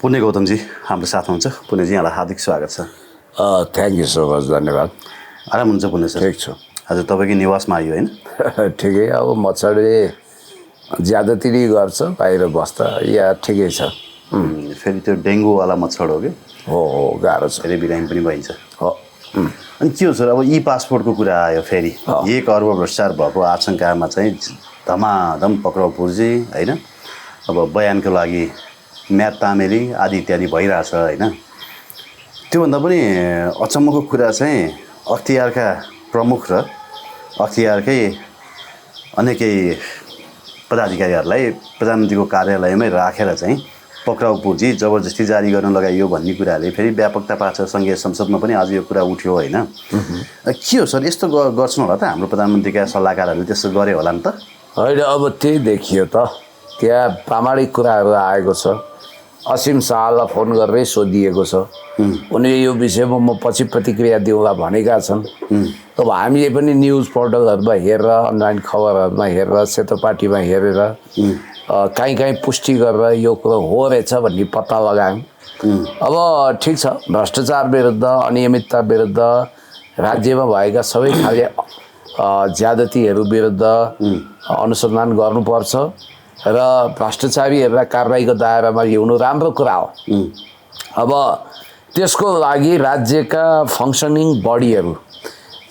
पुण्य गौतमजी हाम्रो साथमा हुन्छ। पुण्यजी यहाँलाई हार्दिक स्वागत छ। थ्याङ्क यू सो मच, धन्यवाद। आराम हुन्छ पुण्य सर? ठिक छु। हजुर तपाईँकै निवासमा आयो होइन? ठिकै। अब मच्छरले ज्यादातिरी गर्छ बाहिर बस्दा, या ठिकै छ। फेरि त्यो डेङ्गुवाला मच्छर हो कि? हो गाह्रो छ। फेरि बिरामी पनि भइन्छ। हो। अनि के हो सर, अब ई पासपोर्टको कुरा आयो फेरि। 1 अर्ब भ्रष्टाचार भएको आशंकामा चाहिँ धमाधम पक्राउ पुर्जी होइन। अब बयानको लागि म्याद तामेली आदि इत्यादि भइरहेछ होइन। त्योभन्दा पनि अचम्मको कुरा चाहिँ अख्तियारका प्रमुख र अख्तियारकै अनेकै पदाधिकारीहरूलाई प्रधानमन्त्रीको कार्यालयमै राखेर चाहिँ पक्राउ पुर्जी जबरजस्ती जारी गर्न लगाइयो भन्ने कुराले फेरि व्यापकता पाछ। सङ्घीय संसदमा पनि आज यो कुरा उठ्यो होइन। के हो सर, यस्तो गर्छन् होला त हाम्रो प्रधानमन्त्रीका सल्लाहकारहरूले? त्यस्तो गरे होला नि त? होइन, अब त्यही देखियो त। त्यहाँ प्रामाणिक कुराहरू आएको छ। असीम शाहलाई फोन गरेरै सोधिएको छ। उनले यो विषयमा म पछि प्रतिक्रिया दिउँला भनेका छन्। अब हामीले पनि न्युज पोर्टलहरूमा हेरेर, अनलाइन खबरहरूमा हेरेर, सेतो पार्टीमा हेरेर कहीँ पुष्टि गरेर यो कुरो हो रहेछ भन्ने पत्ता लगायौँ। अब ठिक छ, भ्रष्टाचार विरुद्ध, अनियमितता विरुद्ध, राज्यमा भएका सबै खाले ज्यादतीहरू विरुद्ध अनुसन्धान गर्नुपर्छ र भ्रष्टाचारीहरूलाई कारबाहीको दायरामा ल्याउनु राम्रो कुरा हो। अब त्यसको लागि राज्यका फङ्सनिङ बडीहरू,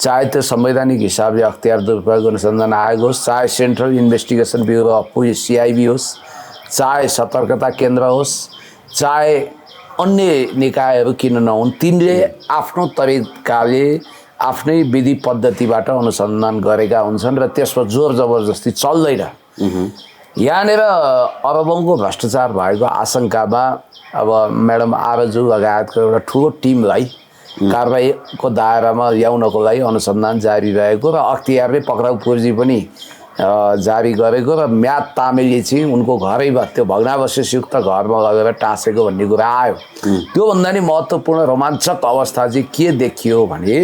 चाहे त्यो संवैधानिक हिसाबले अख्तियार दुरुपयोग अनुसन्धान आयोग होस्, चाहे central investigation bureau of police CIB होस्, चाहे सतर्कता केन्द्र होस्, चाहे अन्य निकायहरू किन नहुन्, तिनले आफ्नो तरिकाले आफ्नै विधि पद्धतिबाट अनुसन्धान गरेका हुन्छन् र त्यसमा जोर जबरजस्ती चल्दैन। यहाँनिर अरबौँको भ्रष्टाचार भएको आशंकामा अब म्याडम आरजु लगायतको एउटा ठुलो टिमलाई कारबाहीको दायरामा ल्याउनको लागि अनुसन्धान जारी रहेको र अख्तियारले पक्राउ पुर्जी पनि जारी गरेको र म्याद तामेली चाहिँ उनको घरैमा, त्यो भग्नावशेषयुक्त घरमा लगेर टाँसेको भन्ने कुरा आयो। त्योभन्दा नि महत्त्वपूर्ण रोमाञ्चक अवस्था चाहिँ के देखियो भने,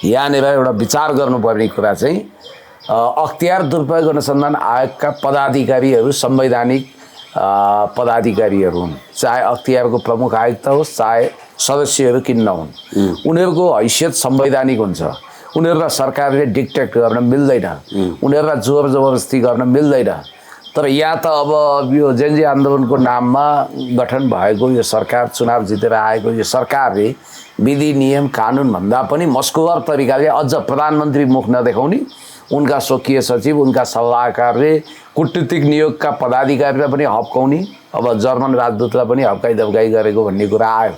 यहाँनिर एउटा विचार गर्नुपर्ने कुरा चाहिँ अख्तियार दुरुपयोग अनुसन्धान आयोगका पदाधिकारीहरू संवैधानिक पदाधिकारीहरू हुन्। चाहे अख्तियारको प्रमुख आयुक्त होस्, चाहे सदस्यहरू किन नहुन्, उनीहरूको हैसियत संवैधानिक हुन्छ। उनीहरूलाई सरकारले डिक्टेट गर्न मिल्दैन, उनीहरूलाई जोर जबरजस्ती गर्न मिल्दैन। तर यहाँ त अब यो जेनजी आन्दोलनको नाममा गठन भएको यो सरकार, चुनाव जितेर आएको यो सरकारले विधि नियम कानुनभन्दा पनि मस्कुवर तरिकाले अझ प्रधानमन्त्री मुख नदेखाउने, उनका स्वकीय सचिव, उनका सल्लाहकारले कूटनीतिक नियोगका पदाधिकारीलाई पनि हप्काउने, अब जर्मन राजदूतलाई पनि हप्काइ दब्काइ गरेको भन्ने कुरा आयो।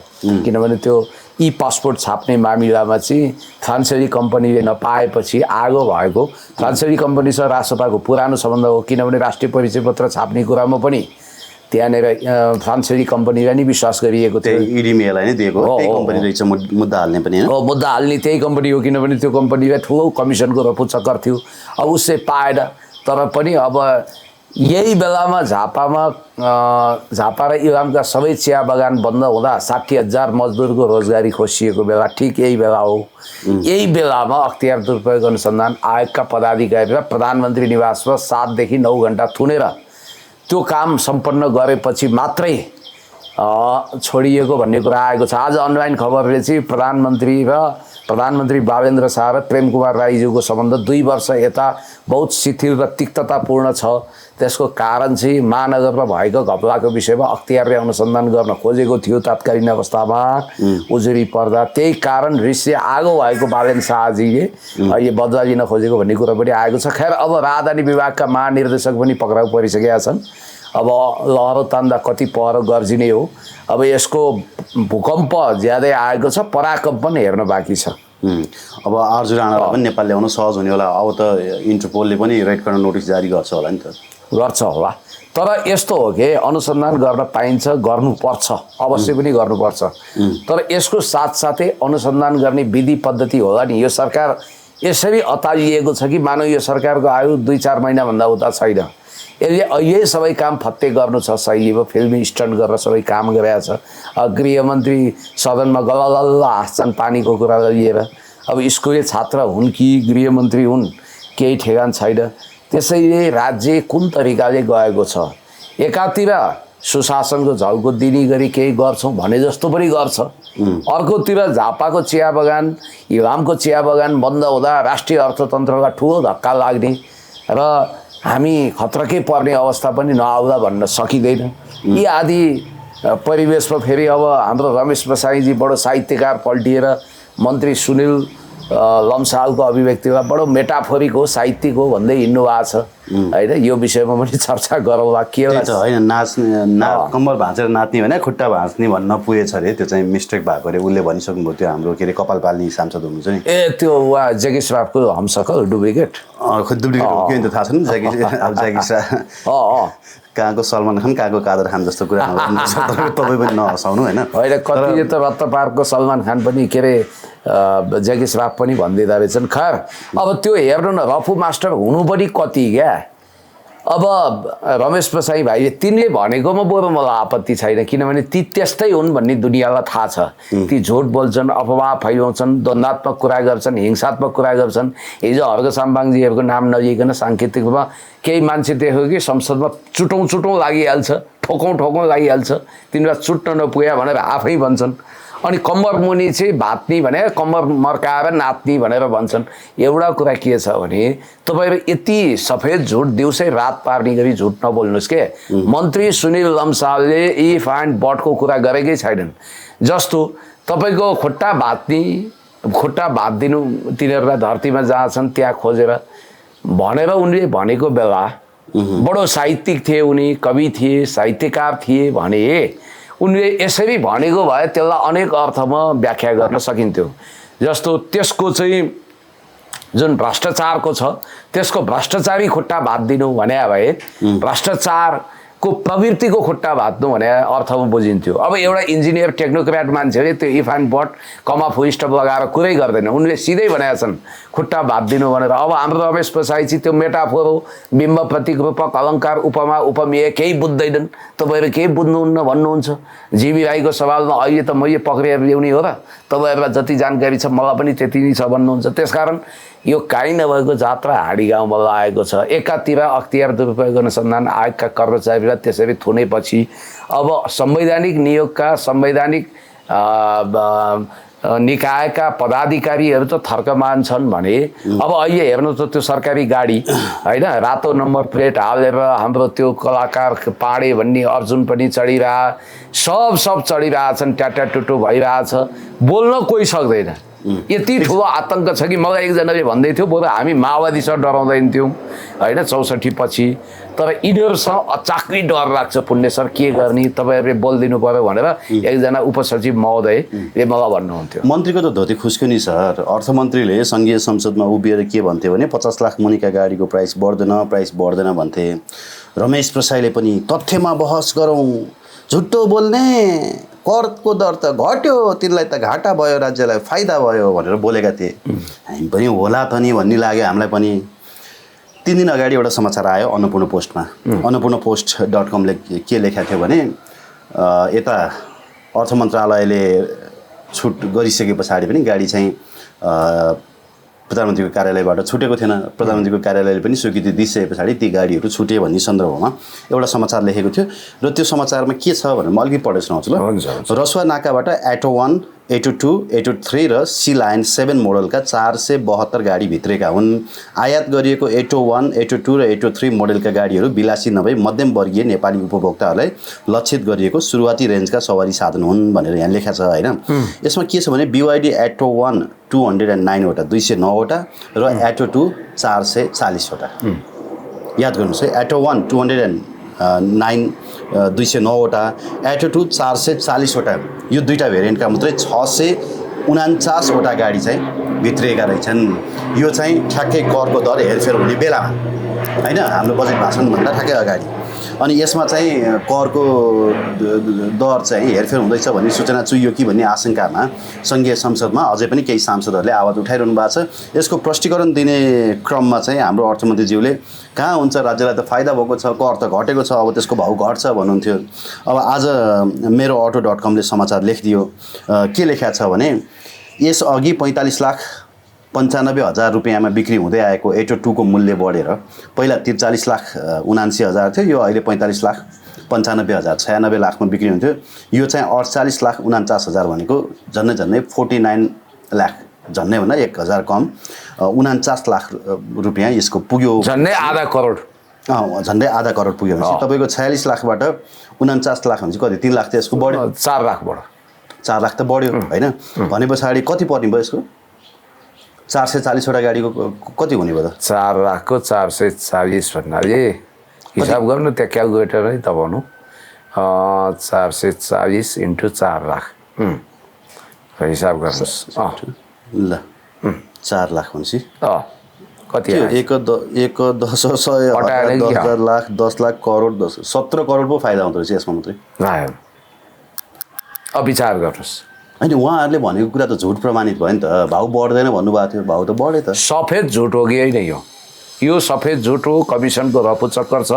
किनभने त्यो ई पासपोर्ट छाप्ने मामिलामा चाहिँ फ्रान्सेली कम्पनीले नपाएपछि आगो भएको। फ्रान्सेली कम्पनीसँग राजसभाको पुरानो सम्बन्ध हो, किनभने राष्ट्रिय परिचय पत्र छाप्ने कुरामा पनि त्यहाँनिर फ्रान्सेली कम्पनीलाई नै विश्वास गरिएको थियो। इडिमियालाई नै दिएको कम्पनी रहेछ मुद्दा हाल्ने पनि हो। मुद्दा हाल्ने त्यही कम्पनी हो, किनभने त्यो कम्पनीलाई ठुलो कमिसनको रफूचक्कर थियो। अब उसले पाएन, तर पनि अब यही बेलामा झापा र इलामका सबै चिया बगान बन्द हुँदा 60,000 मजदुरको रोजगारी खोसिएको बेला, ठिक यही बेला हो। यही बेलामा अख्तियार दुरुपयोग अनुसन्धान आयोगका पदाधिकारी र प्रधानमन्त्री निवासमा 7 देखि 9 घण्टा थुनेर त्यो काम सम्पन्न गरेपछि मात्रै छोडिएको भन्ने कुरा आएको छ। आज अनलाइन खबरले चाहिँ प्रधानमन्त्री बालेन्द्र शाह र प्रेम कुमार राईज्यूको सम्बन्ध 2 वर्ष यता बहुत शिथिल र तिक्ततापूर्ण छ। त्यसको कारण चाहिँ महानगरमा भएको घपलाको विषयमा अख्तियारले अनुसन्धान गर्न खोजेको थियो तत्कालीन अवस्थामा, उजुरी पर्दा। त्यही कारण रिसले आगो भएको बालेन्द्र शाहजीले अहिले बदला लिन खोजेको भन्ने कुरा पनि आएको छ। खैर, अब राजधानी विभागका महानिर्देशक पनि पक्राउ परिसकेका छन्। अब लहरो तान्दा कति पहरो गर्जिने हो। अब यसको भूकम्प ज्यादै आएको छ, पराकम्प पनि हेर्न बाँकी छ। अब आरजु राणालाई पनि नेपाल ल्याउन सहज हुने होला। अब त इन्टरपोलले पनि रेड कर्नर नोटिस जारी गर्छ होला नि त? गर्छ होला, तर यस्तो हो कि अनुसन्धान गर्न पाइन्छ, गर्नुपर्छ, अवश्य पनि गर्नुपर्छ। तर यसको साथसाथै अनुसन्धान गर्ने विधि पद्धति होला नि। यो सरकार यसरी अतालिएको छ कि मानव यो सरकारको आयु 2-4 महिनाभन्दा उता छैन। यसले अहिले सबै काम फत्ते गर्नु छ, शैलीमा फिल्मी स्टन्ट गरेर सबै काम गरेका छ। गृहमन्त्री सदनमा गललल्ल हाँस्छन् पानीको कुरा लिएर। अब स्कुले छात्र हुन् कि गृहमन्त्री हुन्, केही ठेगान छैन। त्यसैले राज्य कुन तरिकाले गएको छ, एकातिर सुशासनको झल्को दिने गरी केही गर्छौँ भने जस्तो पनि गर्छ। अर्कोतिर झापाको चिया बगान, इलामको चिया बगान बन्द हुँदा राष्ट्रिय अर्थतन्त्रलाई ठुलो धक्का लाग्ने र हामी खतरकै पर्ने अवस्था पनि नआउला भन्न सकिँदैन। यी आदि परिवेशमा फेरि अब हाम्रो रमेश बसाइजी बडो साहित्यकार पल्टिएर मन्त्री सुनिल लम्सालको अभिव्यक्तिलाई बडो मेटाफोरिक हो, साहित्यिक हो भन्दै हिँड्नु भएको छ होइन। यो विषयमा पनि चर्चा गरौँला के होइन। कम्मर भाँचेर नाच्ने भने खुट्टा भाँच्ने भन्न पुगेछ अरे, त्यो चाहिँ मिस्टेक भएको अरे, उसले भनिसक्नुभयो। त्यो हाम्रो के अरे कपाल पाल्ने सांसद हुनुहुन्छ नि, त्यो उहाँ जग्गी श्राफको हमसकल डुप्लिकेट खुद डुप्लिकेट हो के थाहा छैन। जग्गी श्राफ कहाँको सलमान खान, कहाँको कादर खान जस्तो कुरा तपाईँ पनि नहसाउनु होइन। कतिले त रत्त पार्कको सलमान खान पनि के अरे जग्गी श्राफ पनि भनिदिँदो रहेछन्। खैर अब त्यो हेर्नु न, रफू मास्टर हुनु पनि कति क्या। अब रमेश बसाई भाइले तिनले भनेकोमा बरु मलाई आपत्ति छैन, किनभने ती त्यस्तै हुन् भन्ने दुनियाँलाई थाहा छ। ती झुट बोल्छन्, अफवाह फैलाउँछन्, द्वन्द्वात्मक कुरा गर्छन्, हिंसात्मक कुरा गर्छन्। हिजो हर्क साम्बाङजीहरूको नाम नलिकन साङ्केतिक रूपमा केही मान्छे देख्यो कि संसदमा चुटौँ लागिहाल्छ, ठोकौँ लागिहाल्छ, तिनीलाई चुट्न नपुग्या भनेर आफै भन्छन्। अनि कम्मर मुनि चाहिँ भात्ने भने कम्मर मर्काएर नाच्ने भनेर भन्छन्। एउटा कुरा के छ भने तपाईँहरू यति सफेद झुट दिउँसै रात पार्ने गरी झुट नबोल्नुहोस् के। मन्त्री सुनिल लम्सालले इफ एन्ड बटको कुरा गरेकै छैनन्। जस्तो तपाईँको खुट्टा भाँचिदिनु तिनीहरूलाई धरतीमा जहाँ छन् त्यहाँ खोजेर भनेर उनले भनेको बेला बडो साहित्यिक थिए, उनी कवि थिए, साहित्यकार थिए भने उनले यसरी भनेको भए त्यसलाई अनेक अर्थमा व्याख्या गर्न सकिन्थ्यो। जस्तो त्यसको चाहिँ जुन भ्रष्टाचारको छ त्यसको भ्रष्टाचारी खुट्टा भाँचिदिनु भने भए भ्रष्टाचारको प्रवृत्तिको खुट्टा भाँच्नु भने अर्थमा बुझिन्थ्यो। अब एउटा इन्जिनियर टेक्नोक्रेट मान्छेले त्यो if and but comma full stop लगाएर कुरै गर्दैन, उनले सिधै भनेका छन् खुट्टा भाँचिदिनु भनेर। अब हाम्रो रमेश बसाई चाहिँ त्यो मेटाफोर हो, बिम्ब प्रतीक रूपक अलङ्कार उपमा उपमेय केही बुझ्दैनन्। तपाईँहरू केही बुझ्नुहुन्न भन्नुहुन्छ। जीवी राईको सवालमा अहिले त मैले पक्रिएर ल्याउने हो र, तपाईँहरूलाई जति जानकारी छ मलाई पनि त्यति नै छ भन्नुहुन्छ। त्यसकारण यो काहीँ नभएको जात्रा हाँडी गाउँमा लागेको छ। एकातिर अख्तियार दुरुपयोग अनुसन्धान आयोगका कर्मचारीलाई त्यसरी थुनेपछि अब संवैधानिक नियोगका संवैधानिक निकायका पदाधिकारीहरू त थर्कमान छन् भने अब अहिले हेर्नु त त्यो सरकारी गाडी होइन, रातो नम्बर प्लेट हालेर हाम्रो त्यो कलाकार पाडे भन्ने अर्जुन पनि चढिरह, सब चढिरहेछन्, ट्याटा टुटु भइरहेछ, बोल्न कोही सक्दैन। यति ठुलो आतंक छ कि मलाई एकजनाले भन्दै थियो बरु हामी माओवादीसँग डराउँदैन थियौँ होइन 64 पछि, तर यिनीहरूसँग अचाक्कै डर लाग्छ। पुण्य सर के गर्ने, तपाईँहरूले बोलिदिनु पर्यो भनेर एकजना उपसचिव महोदयले मलाई भन्नुहुन्थ्यो। मन्त्रीको त धोती खुस्क्यो नि सर। अर्थमन्त्रीले सङ्घीय संसदमा उभिएर के भन्थ्यो भने 50 लाख मुनिका गाडीको प्राइस बढ्दैन भन्थे। रमेश प्रसाईले पनि तथ्यमा बहस गरौँ, झुट्टो बोल्ने, करको दर त घट्यो, तिनलाई त घाटा भयो, राज्यलाई फाइदा भयो भनेर बोलेका थिए। हामी पनि होला त नि भन्ने लाग्यो हामीलाई पनि। 3 दिन अगाडि एउटा समाचार आयो अन्नपूर्ण पोस्टमा। अन्नपूर्ण post.com ले के लेखेको थियो भने यता अर्थ मन्त्रालयले छुट गरिसके पछाडि पनि गाडी चाहिँ प्रधानमन्त्रीको कार्यालयबाट छुटेको थिएन। प्रधानमन्त्रीको कार्यालयले पनि स्वीकृति दिइसके पछाडि ती गाडीहरू छुटे भन्ने सन्दर्भमा एउटा समाचार लेखेको थियो। र त्यो समाचारमा के छ भनेर म अलिकति पढेर सुनाउँछु ल। रसुवा नाकाबाट एटो 1, एटो 2, एटो 3 र सी लाइन 7 मोडलका 472 गाडी भित्रेका हुन्। आयात गरिएको एटो 1, एटो 2 र एटो 3 मोडलका गाडीहरू विलासी नभई मध्यमवर्गीय नेपाली उपभोक्ताहरूलाई लक्षित गरिएको सुरुवाती रेन्जका सवारी साधन हुन् भनेर यहाँ लेखा छ होइन। यसमा के छ भने BYD एटो 1 209 वटा 209 वटा र एटो 2 440 वटा। याद गर्नुहोस् है, एटो 1 209 209 वटा, एटो 2 440 वटा, यो दुईटा भेरिएन्टका मात्रै 649 वटा गाडी चाहिँ भित्रिएका रहेछन्। यो चाहिँ ठ्याक्कै करको दर हेरफेर हुने बेलामा होइन, हाम्रो बजेट भाषणभन्दा ठ्याक्कै अगाडि। अनि यसमा चाहिँ करको दर चाहिँ हेरफेर हुँदैछ भन्ने सूचना चुइयो कि भन्ने आशंकामा सङ्घीय संसदमा अझै पनि केही सांसदहरूले आवाज उठाइरहनु भएको छ। यसको प्रष्टीकरण दिने क्रममा चाहिँ हाम्रो अर्थमन्त्रीज्यूले कहाँ हुन्छ, राज्यलाई त फाइदा भएको छ, कर त घटेको छ, अब त्यसको भाउ घट्छ भन्नुहुन्थ्यो। अब आज मेरो auto.com ले समाचार लेखिदियो। के लेखेको छ भने यसअघि 45,95,000 रुपियाँमा बिक्री हुँदै आएको एटो 2 को मूल्य बढेर पहिला 43,79,000 थियो, यो अहिले 45,00,000 95,000 96 लाखमा बिक्री हुन्थ्यो। यो चाहिँ 48 लाख 49,000 भनेको झन्नै 49 लाख, झन्नै भन्दा 1,000 कम 49 लाख रुपियाँ यसको पुग्यो। झन्डै आधा करोड। झन्डै आधा करोड पुग्यो भनेपछि तपाईँको 46 लाखबाट 49 लाख भनेपछि कति 3 लाख त यसको बढ्यो। 4 लाख बढ्यो। 4 लाख त बढ्यो होइन। भने पछाडि कति पर्ने भयो यसको? 440वटा गाडीको कति हुने भयो त? 4 लाखको 440 भन्नाले हिसाब गर्नु, त्यहाँ क्यालकुलेटरै दबाउनु। 440 × 4 लाख हिसाब गर्नुहोस्। ल 4 लाख भनेपछि कति? 10,000 लाख 10 लाख करोड 17 करोड पो फाइदा हुँदो रहेछ यसमा मात्रै। अब विचार गर्नुहोस्। होइन, उहाँहरूले भनेको कुरा त झुट प्रमाणित भयो नि त। भाउ बढ्दैन भन्नुभएको थियो, भाउ त बढ्यो त। सफेद झुट हो कि होइन? यो सफेद झुट हो, कमिसनको रफू चक्कर छ।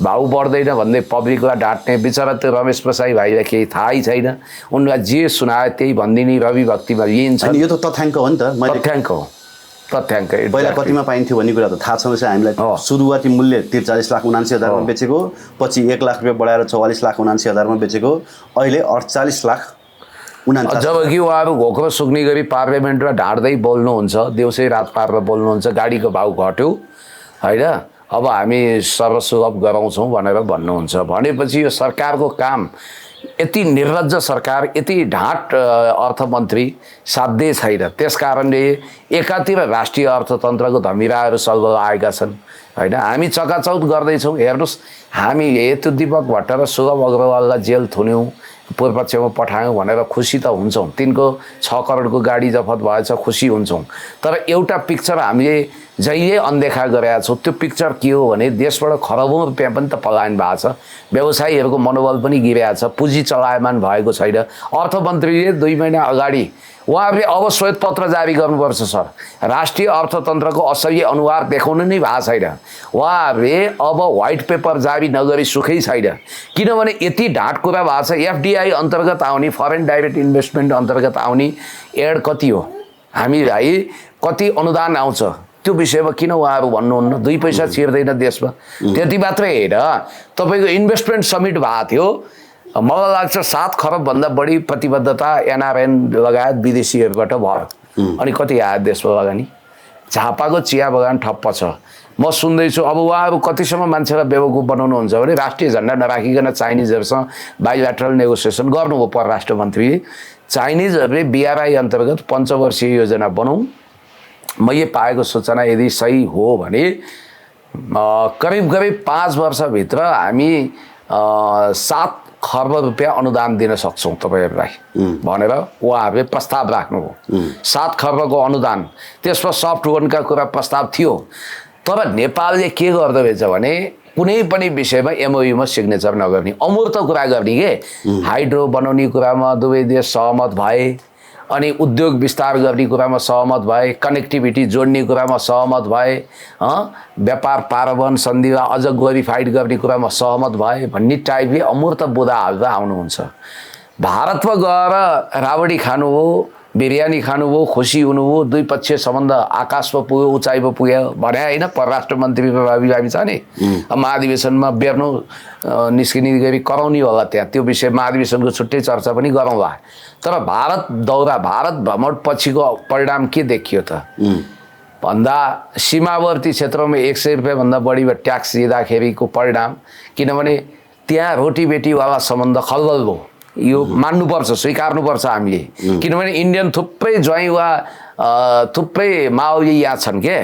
भाउ बढ्दैन भन्दै पब्लिकलाई ढाँट्ने। बिचरा त्यो रमेश प्रसाई भाइलाई केही थाहै छैन, उनलाई जे सुनायो त्यही भनिदिने रवि भक्तिमा लिइन्छ। यो त तथ्याङ्क हो नि त। तथ्याङ्क हो, तथ्याङ्क। पहिला कतिमा पाइन्थ्यो भन्ने कुरा त थाहा छ हामीलाई। सुरुवाती मूल्य 43 लाख 79,000 मा बेचेको, पछि 1 लाख रुपियाँ बढाएर 44 लाख 79,000 मा बेचेको, अहिले 48 लाख 49। जबकि उहाँहरू घोक्रो सुक्ने गरी पार्लियामेन्टमा ढाँट्दै बोल्नुहुन्छ, देउसै रात पारेर बोल्नुहुन्छ, गाडीको भाउ घट्यो होइन, अब हामी सर्वसुलभ गराउँछौँ भनेर भन्नुहुन्छ। भनेपछि यो सरकारको काम यति निर्लज्ज सरकार, यति ढाँट अर्थमन्त्री साध्यै छैन। त्यस कारणले एकातिर राष्ट्रिय अर्थतन्त्रको धमिराहरू सल्भल आएका छन् होइन। हामी चकाचौध गर्दैछौँ। हेर्नुहोस्, हामी हेतु दीपक भट्ट र सुगम अग्रवाललाई जेल थुन्यौँ, पूर्वपक्षमा पठायौँ भनेर खुसी त हुन्छौँ। तिनको 6 करोडको गाडी जफत भएछ, खुसी हुन्छौँ। तर एउटा पिक्चर हामीले जहिले अनदेखा गरेका छौँ। त्यो पिक्चर के हो भने देशबाट खरबौँ रुपियाँ पनि त पलायन भएको छ, व्यवसायीहरूको मनोबल पनि गिरेको छ, पुँजी चलायमान भएको छैन। अर्थमन्त्रीले 2 महिना अगाडि उहाँहरूले अब श्वेत पत्र जारी गर्नुपर्छ सर, राष्ट्रिय अर्थतन्त्रको असली अनुहार देखाउनु नै भएको छैन। उहाँहरूले अब व्हाइट पेपर जारी नगरी सुखै छैन, किनभने यति ढाँट कुरा भएको छ। एफडिआई अन्तर्गत आउने, फरेन डाइरेक्ट इन्भेस्टमेन्ट अन्तर्गत आउने एड कति हो, हामीलाई कति अनुदान आउँछ, त्यो विषयमा किन उहाँहरू भन्नुहुन्न? 2 पैसा छिर्दैन देशमा। त्यति मात्रै होइन, तपाईँको इन्भेस्टमेन्ट समिट भएको थियो, मलाई लाग्छ 7 खरबभन्दा बढी प्रतिबद्धता एनआरएन लगायत विदेशीहरूबाट भयो। अनि कति आयो देशमा लगानी? झापाको चिया बगान ठप्प छ। म सुन्दैछु अब उहाँहरू कतिसम्म मान्छेलाई बेवकुफ बनाउनुहुन्छ भने राष्ट्रिय झन्डा नराखिकन चाइनिजहरूसँग बाइल्याटरल नेगोसिएसन गर्नुभयो परराष्ट्र मन्त्रीले। चाइनिजहरूले बिआरआई अन्तर्गत 5 वर्षीय योजना बनाउँ। मैले पाएको सूचना यदि सही हो भने करिब 5 वर्षभित्र हामी 7 खर्ब रुपियाँ अनुदान दिन सक्छौँ तपाईँहरूलाई भनेर उहाँहरूले प्रस्ताव राख्नुभयो। 7 खर्बको अनुदान, त्यसमा सफ्ट लोनका कुरा प्रस्ताव थियो। तर नेपालले के गर्दो रहेछ भने कुनै पनि विषयमा एमओयूमा सिग्नेचर नगर्ने, अमूर्त कुरा गर्ने के। हाइड्रो बनाउने कुरामा दुवै देश सहमत भए, अनि उद्योग विस्तार गर्ने कुरामा सहमत भए, कनेक्टिभिटी जोड्ने कुरामा सहमत भए, व्यापार पारवन सन्धिलाई अझ ग्लोरिफाइड गर्ने कुरामा सहमत भए भन्ने टाइपले अमूर्त बुदा हालेर आउनुहुन्छ। भारतमा गएर राबडी खानु हो, बिरयानी खानुभयो, खुसी हुनुभयो, द्विपक्षीय सम्बन्ध आकाशमा पुग्यो, उचाइमा पुग्यो भने होइन परराष्ट्र मन्त्री र रवि लामी छ नि। महाधिवेशनमा बेर्नु निस्किने गरी कराउने होला त्यहाँ, त्यो विषय महाधिवेशनको छुट्टै चर्चा पनि गरौँला। तर भारत दौरा, भारत भ्रमण पछिको परिणाम के देखियो त भन्दा सीमावर्ती क्षेत्रमा 100 रुपियाँभन्दा बढी ट्याक्स दिँदाखेरिको परिणाम, किनभने त्यहाँ रोटीबेटीवाला सम्बन्ध खलबल भयो। यो मान्नुपर्छ, स्वीकार्नुपर्छ हामीले, किनभने इन्डियन थुप्रै ज्वाइँ वा थुप्रै माओली यहाँ छन् के,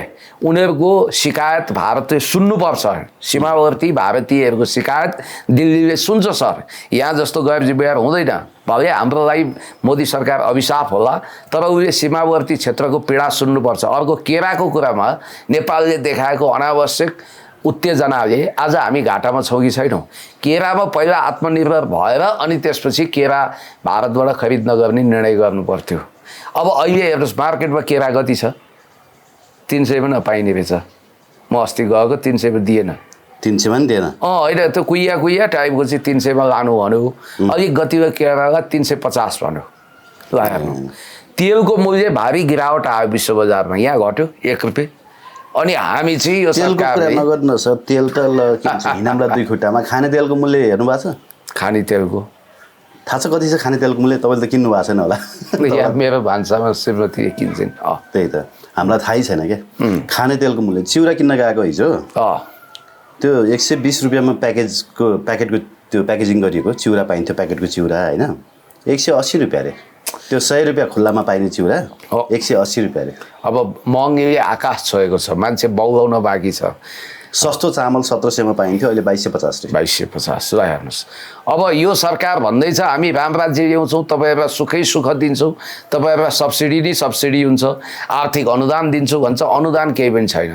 उनीहरूको शिकायत भारतले सुन्नुपर्छ। सीमावर्ती भारतीयहरूको शिकायत दिल्लीले सुन्छ सर, यहाँ जस्तो गैर जिम्मेवार हुँदैन। भले हाम्रो लागि मोदी सरकार अभिशाप होला, तर उसले सीमावर्ती क्षेत्रको पीडा सुन्नुपर्छ। अर्को केराको कुरामा नेपालले देखाएको अनावश्यक उत्तेजनाले आज हामी घाटामा छौँ कि छैनौँ। केरामा पहिला आत्मनिर्भर भएर अनि त्यसपछि केरा भारतबाट खरिद नगर्ने निर्णय गर्नु पर्थ्यो। अब अहिले हेर्नुहोस् मार्केटमा केरा कति छ? 300 पनि नपाइने रहेछ। म अस्ति गएको 300 पनि दिएन। 300 पनि दिएन? होइन, त्यो कुइया टाइपको चाहिँ 300 मा लानु भन्यो। अलिक गतिमा केरालाई 350 भन्यो। ल हेर्नु, तेलको मूल्य भारी गिरावट आयो विश्व बजारमा, यहाँ घट्यो 1 रुपियाँ। अनि हामी चाहिँ यो तेलको कुरा सरकारले नगर्नु सर तेल त हिनामलाई 2 खुट्टामा खाने तेलको मूल्य हेर्नु भएको छ खाने तेलको थाहा छ कति छ खाने तेलको मूल्य तपाईँले त किन्नु भएको छैन होला यहाँ मेरो भान्सामा श्रीमतीले किन्छन् त्यही त हामीलाई थाहै छैन क्या खाने तेलको मूल्य चिउरा किन्न गएको हिजो त्यो 120 रुपियाँमा प्याकेटको त्यो प्याकेजिङ गरिएको चिउरा पाइन्थ्यो प्याकेटको चिउरा होइन 180 रुपियाँ अरे त्यो 100 रुपियाँ खुल्लामा पाइने चिउरा 180 रुपियाँ अरे अब महँगीले आकाश छोएको छ मान्छे बौलाउन बाँकी छ सस्तो चामल 1700 पाइन्थ्यो अहिले 2250 2250 ल हेर्नुहोस् अब यो सरकार भन्दैछ हामी राम राज्य ल्याउँछौँ तपाईँहरूलाई सुखै सुख दिन्छौँ तपाईँहरूलाई सब्सिडी नै सब्सिडी हुन्छ आर्थिक अनुदान दिन्छु भन्छ अनुदान केही पनि छैन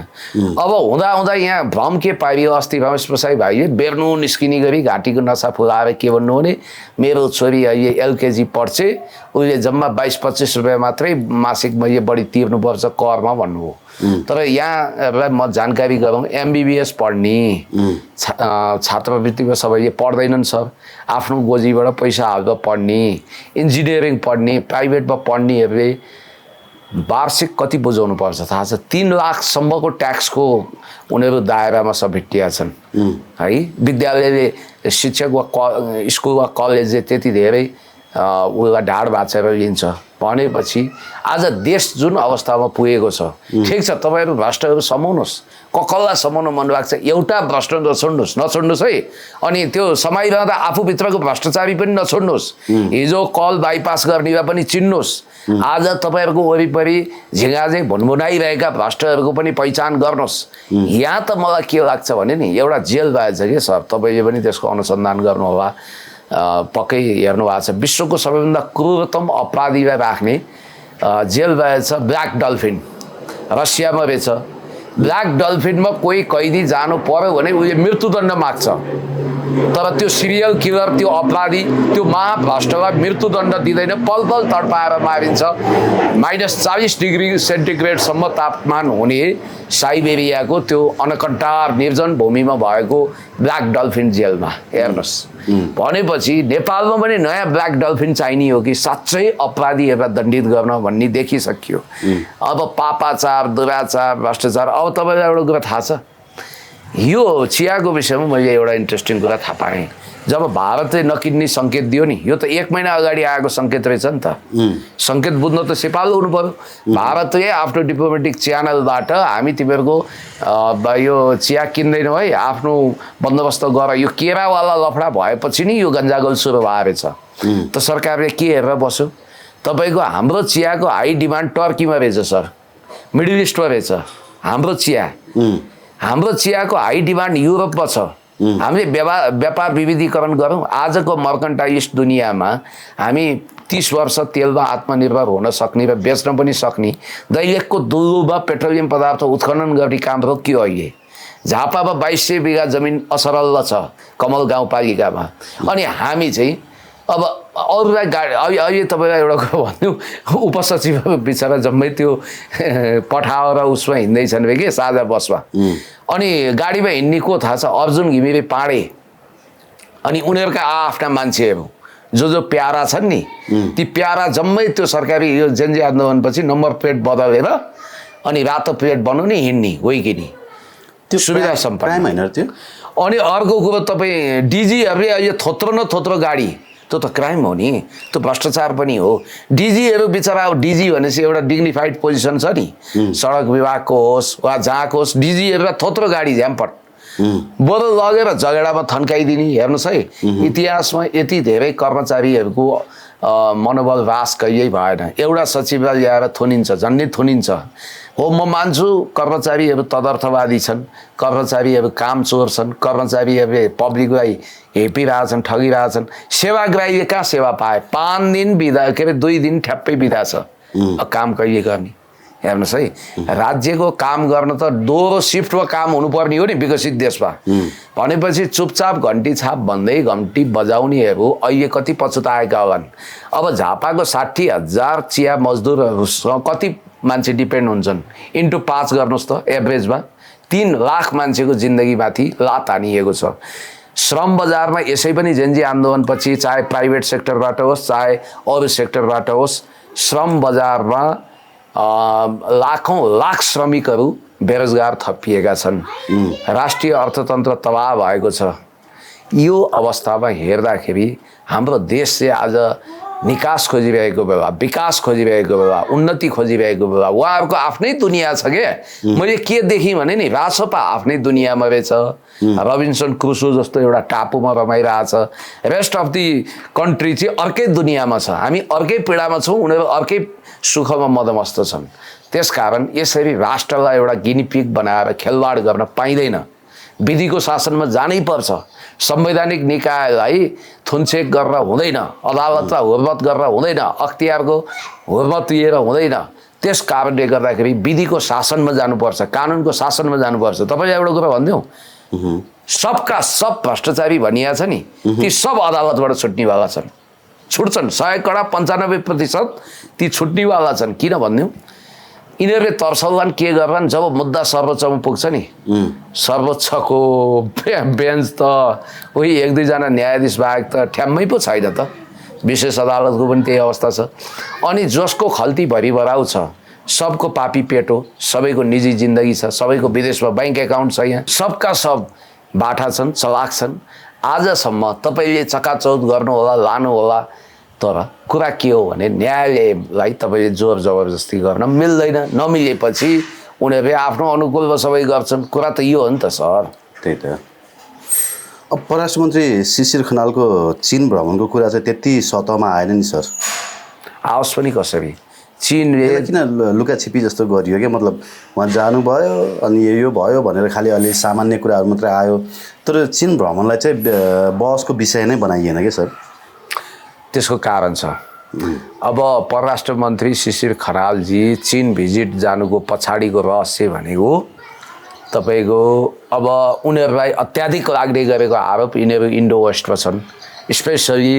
अब हुँदा हुँदा यहाँ भ्रम के पाइयो अस्ति रमेश प्रसाई भाइले बेर्नु निस्किने गरी घाँटीको नसा फुलाएर के भन्नु भने मेरो छोरी अहिले एलकेजी पढ्छे उसले जम्मा 22-25 रुपियाँ मात्रै मासिक मैले बढी तिर्नुपर्छ करमा भन्नुभयो तर यहाँ म जानकारी गरौँ एमबिबिएस पढ्ने छात्रवृत्तिमा सबैले पढ्दैनन् सर आफ्नो गोजीबाट पैसा हालेर पढ्ने इन्जिनियरिङ पढ्ने प्राइभेटमा पढ्नेहरूले वार्षिक कति बुझाउनु पर्छ थाहा छ 3 लाखसम्मको ट्याक्सको उनीहरू दायरामा समेटिया छन् है विद्यालयले शिक्षक वा स्कुल वा कलेजले त्यति धेरै उसलाई ढाड भाँचेर लिन्छ भनेपछि आज देश जुन अवस्थामा पुगेको छ ठिक छ तपाईँहरू भ्रष्टहरू समाउनुहोस् कसलाई समाउनु मन लाग्छ एउटा भ्रष्ट नछोड्नुहोस् है अनि त्यो समाइरहँदा आफूभित्रको भ्रष्टाचारी पनि नछोड्नुहोस् हिजो कल बाइपास गर्नेलाई पनि चिन्नुहोस् आज तपाईँहरूको वरिपरि झिङ्गाझै भुनभुनाइरहेका भ्रष्टहरूको पनि पहिचान गर्नुहोस् यहाँ त मलाई के लाग्छ भने नि एउटा जेल भएछ कि सर तपाईँले पनि त्यसको अनुसन्धान गर्नु होला पक्कै हेर्नु भएको छ विश्वको सबैभन्दा क्रूरतम अपराधीलाई राख्ने जेल भएछ ब्ल्याक डल्फिन रसियामा रहेछ ब्ल्याक डल्फिनमा कोही कैदी जानु पर्यो भने उसले मृत्युदण्ड माग्छ तर त्यो सिरियल किलर त्यो अपराधी त्यो महाभ्रष्टलाई मृत्युदण्ड दिँदैन पल पल तडपाएर मारिन्छ -40 डिग्री सेन्टिग्रेडसम्म तापमान हुने साइबेरियाको त्यो अनकन्टार निर्जन भूमिमा भएको ब्ल्याक डल्फिन जेलमा हेर्नुहोस् भनेपछि नेपालमा पनि नयाँ ब्ल्याक डल्फिन चाहिने हो कि साँच्चै अपराधीहरूलाई दण्डित गर्न भन्ने देखिसक्यो अब पापाचार दुराचार भ्रष्टाचार अब तपाईँलाई एउटा कुरा थाहा छ यो चियाको विषयमा मैले एउटा इन्ट्रेस्टिङ कुरा थाहा पाएँ जब भारतले नकिन्ने सङ्केत दियो नि यो त 1 महिना अगाडि आएको सङ्केत रहेछ नि त सङ्केत बुझ्न त सिपालु हुनु पर्यो भारतले आफ्नो डिप्लोमेटिक च्यानलबाट हामी तिमीहरूको यो चिया किन्दैनौँ है आफ्नो बन्दोबस्त गर यो केरावाला लफडा भएपछि नि यो गन्जागोल सुरु भएछ त सरकारले के हेरेर बस्यो तपाईँको हाम्रो चियाको हाई डिमान्ड टर्कीमा रहेछ सर मिडल इस्टमा रहेछ हाम्रो चियाको हाई डिमान्ड युरोपमा छ हामीले व्यापार विविधीकरण गरौँ आजको मर्कन्टाइलिस्ट दुनियाँमा हामी 30 वर्ष तेलमा आत्मनिर्भर हुन सक्ने र बेच्न पनि सक्ने दैलेखको दुल्लुमा पेट्रोलियम पदार्थ उत्खनन गर्ने काम रोकियो अहिले झापामा 2200 बिघा जमिन असरल छ कमल गाउँपालिकामा अनि हामी चाहिँ अब अरूलाई गाडी अहिले तपाईँलाई एउटा कुरा भन्नु उपसचिव बिचरा जम्मै त्यो पठाएर उसमा हिँड्दैछन् रे के साझा बसमा अनि गाडीमा हिँड्ने को थाहा छ अर्जुन घिमिरे पाँडे अनि उनीहरूका आफ्ना मान्छेहरू जो प्यारा छन् नि ती प्यारा जम्मै त्यो सरकारी यो जनजी आन्दोलनपछि नम्बर प्लेट बदलेर अनि रातो प्लेट बनाउने हिँड्ने गइकिने त्यो सुविधा सम्पन्न हैन त्यो अनि अर्को कुरो तपाईँ डिजीहरूले अहिले थोत्रो गाडी त्यो त क्राइम हो नि त्यो भ्रष्टाचार पनि हो डिजीहरू बिचरा डिजी भनेपछि एउटा डिग्निफाइड पोजिसन छ नि सडक विभागको होस् वा जहाँको होस् डिजीहरूलाई थोत्रो गाडी झ्याम्पट बरु लगेर झगडामा थन्काइदिने हेर्नुहोस् है इतिहासमा यति धेरै कर्मचारीहरूको मनोबल ह्रास कहिल्यै भएन एउटा सचिवलाई ल्याएर थुनिन्छ झन्डै थुनिन्छ हो म मान्छु कर्मचारीहरू तदर्थवादी छन् कर्मचारीहरू काम चोर छन् कर्मचारीहरूले पब्लिकलाई हेपिरहेछन् ठगिरहेछन् सेवाग्राहीले कहाँ सेवा पाए 5 दिन बिदा के अरे 2 दिन ठ्याप्पै बिदा छ काम कहिले गर्ने हेर्नुहोस् है राज्यको काम गर्न त दोहोरो सिफ्टमा काम हुनुपर्ने हो नि विकसित देशमा भनेपछि चुपचाप घन्टी छाप भन्दै घन्टी बजाउनेहरू अहिले कति पछुताएका होलान् अब झापाको 60,000 चिया मजदुरहरूसँग कति मान्छे डिपेन्ड हुन्छन् इन्टु 5 गर्नुहोस् त एभरेजमा 3 लाख मान्छेको जिन्दगीमाथि लात हानिएको छ श्रम बजारमा यसै पनि जेनजी आन्दोलनपछि चाहे प्राइभेट सेक्टरबाट होस् चाहे अरू सेक्टरबाट होस् श्रम बजारमा लाखौं लाख श्रमिकहरू बेरोजगार थपिएका छन्, राष्ट्रिय अर्थतन्त्र तबाह भएको छ। यो अवस्थामा हेर्दाखेरि हाम्रो देश चाहिँ आज निकास खोजिरहेको बेला, विकास खोजिरहेको बेला, उन्नति खोजिरहेको बेला उहाँहरूको आफ्नै दुनियाँ छ क्या। मैले के देखेँ भने नि रासपा आफ्नै दुनियाँमा रहेछ, रबिन्सन क्रुसो जस्तो एउटा टापुमा रमाइरहेछ, रेस्ट अफ दि कन्ट्री चाहिँ अर्कै दुनियाँमा छ, हामी अर्कै पीडामा छौँ, उनीहरू अर्कै सुखमा मदमस्त छन्। त्यसकारण यसरी राष्ट्रलाई एउटा गिनीपिग बनाएर खेलवाड गर्न पाइँदैन, विधिको शासनमा जानै पर्छ, संवैधानिक निकायलाई थुनछेक गरेर हुँदैन, अदालतलाई हुर्मत गरेर हुँदैन, अख्तियारको हुर्मत लिएर हुँदैन। त्यस कारणले गर्दाखेरि विधिको शासनमा जानुपर्छ, कानुनको शासनमा जानुपर्छ। तपाईँले एउटा कुरा भनिदिउँ, सबका सब भ्रष्टाचारी भनिया छ नि, ती सब अदालतबाट छुट्नेवाला छन्, छुट्छन् 100 कडा 95% ती छुट्नेवाला छन्। किन भनिदिउँ, यिनीहरूले तर्साउलान् के गर्लान्, जब मुद्दा सर्वोच्चमा पुग्छ नि, सर्वोच्चको बेन्च त उही 1-2 जना न्यायाधीश बाहेक त ठ्याम्मै पो छैन त। विशेष अदालतको पनि त्यही अवस्था छ। अनि जसको खल्ती भरिभराउ छ, सबको पापी पेट हो, सबैको निजी जिन्दगी छ, सबैको विदेशमा ब्याङ्क एकाउन्ट छ, यहाँ सबका सब बाठा छन्, चलाक छन्। आजसम्म तपाईँले चकाचौध गर्नुहोला, लानुहोला, तर कुरा के हो भने न्यायालयलाई तपाईँले जोर जबरजस्ती गर्न मिल्दैन। नमिलेपछि उनीहरूले आफ्नो अनुकूलमा सबै गर्छन्। कुरा त यो हो नि त सर। त्यही त। अब परराष्ट्र मन्त्री शिशिर खनालको चीन भ्रमणको कुरा चाहिँ त्यति सतहमा आएन नि सर। आओस् पनि कसरी, चीनले किन लुकाछिपी जस्तो गरियो क्या, मतलब उहाँ जानुभयो अनि यो भयो भनेर खालि अलि सामान्य कुराहरू मात्रै आयो, तर चीन भ्रमणलाई चाहिँ बहसको विषय नै बनाइएन क्या सर। त्यसको कारण छ। अब परराष्ट्र मन्त्री शिशिर खनालजी चीन भिजिट जानुको पछाडिको रहस्य भनेको तपाईँको अब उनीहरूलाई अत्याधिक लाग्ने गरेको आरोप यिनीहरू इन्डो वेस्टमा छन्, स्पेसली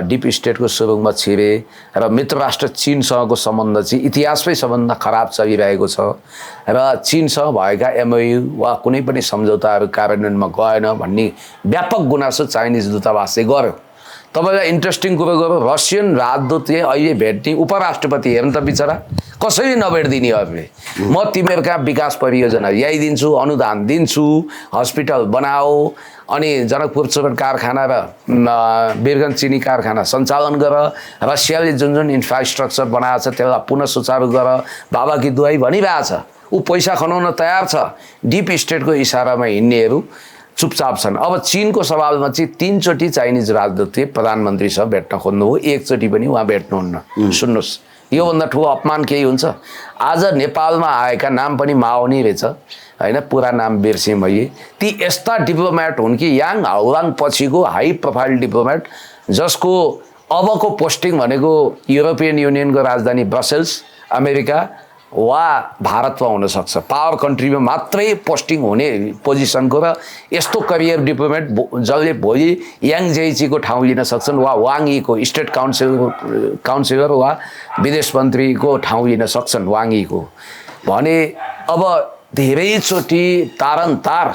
डिप स्टेटको सुरुङमा छिरे र मित्र राष्ट्र चीनसँगको सम्बन्ध चाहिँ इतिहासमै सबभन्दा खराब चलिरहेको छ र चीनसँग भएका एमओयू वा कुनै पनि सम्झौताहरू कार्यान्वयनमा गएन भन्ने व्यापक गुनासो चाइनिज दूतावासले गर्यो। तपाईँलाई इन्ट्रेस्टिङ कुरो गर्यो, रसियन राजदूतले अहिले भेट्ने उपराष्ट्रपति हेर्नु त बिचरा कसैले नभेटिदिनेहरूले, म तिमीहरूका विकास परियोजना ल्याइदिन्छु, अनुदान दिन्छु, हस्पिटल बनाओ, अनि जनकपुर चुरट कारखाना र वीरगन्ज चिनी कारखाना सञ्चालन गर, रसियाले जुन जुन इन्फ्रास्ट्रक्चर बनाएको छ त्यसलाई पुनः सुचारू गर, बाबाकी दुहाई भनिरहेछ। ऊ पैसा खनाउन तयार छ। डिप स्टेटको इसारामा हिँड्नेहरू चुपचाप छन्। अब चीनको सवालमा चाहिँ 3 चोटि चाइनिज राजदूतले प्रधानमन्त्रीसँग भेट्न खोज्नुभयो, 1 चोटि पनि उहाँ भेट्नुहुन्न। सुन्नुहोस्, योभन्दा ठुलो अपमान केही हुन्छ? आज नेपालमा आएका नाम पनि माओ नै रहेछ होइन, पुरा नाम बिर्सेँ मैले। ती यस्ता डिप्लोमेट हुन् कि याङ हाउलाङ पछिको हाई प्रोफाइल डिप्लोमेट, जसको अबको पोस्टिङ भनेको युरोपियन युनियनको राजधानी ब्रसेल्स, अमेरिका वा भारतमा हुनसक्छ। पावर कन्ट्रीमा मात्रै पोस्टिङ हुने पोजिसनको र यस्तो करियर डिप्लोमेट जसले भोलि याङ जेइचीको ठाउँ लिन सक्छन् वा वाङ यीको स्टेट काउन्सिलर वा विदेश मन्त्रीको ठाउँ लिन सक्छन् वाङ यीको भने अब धेरैचोटि तारन्तार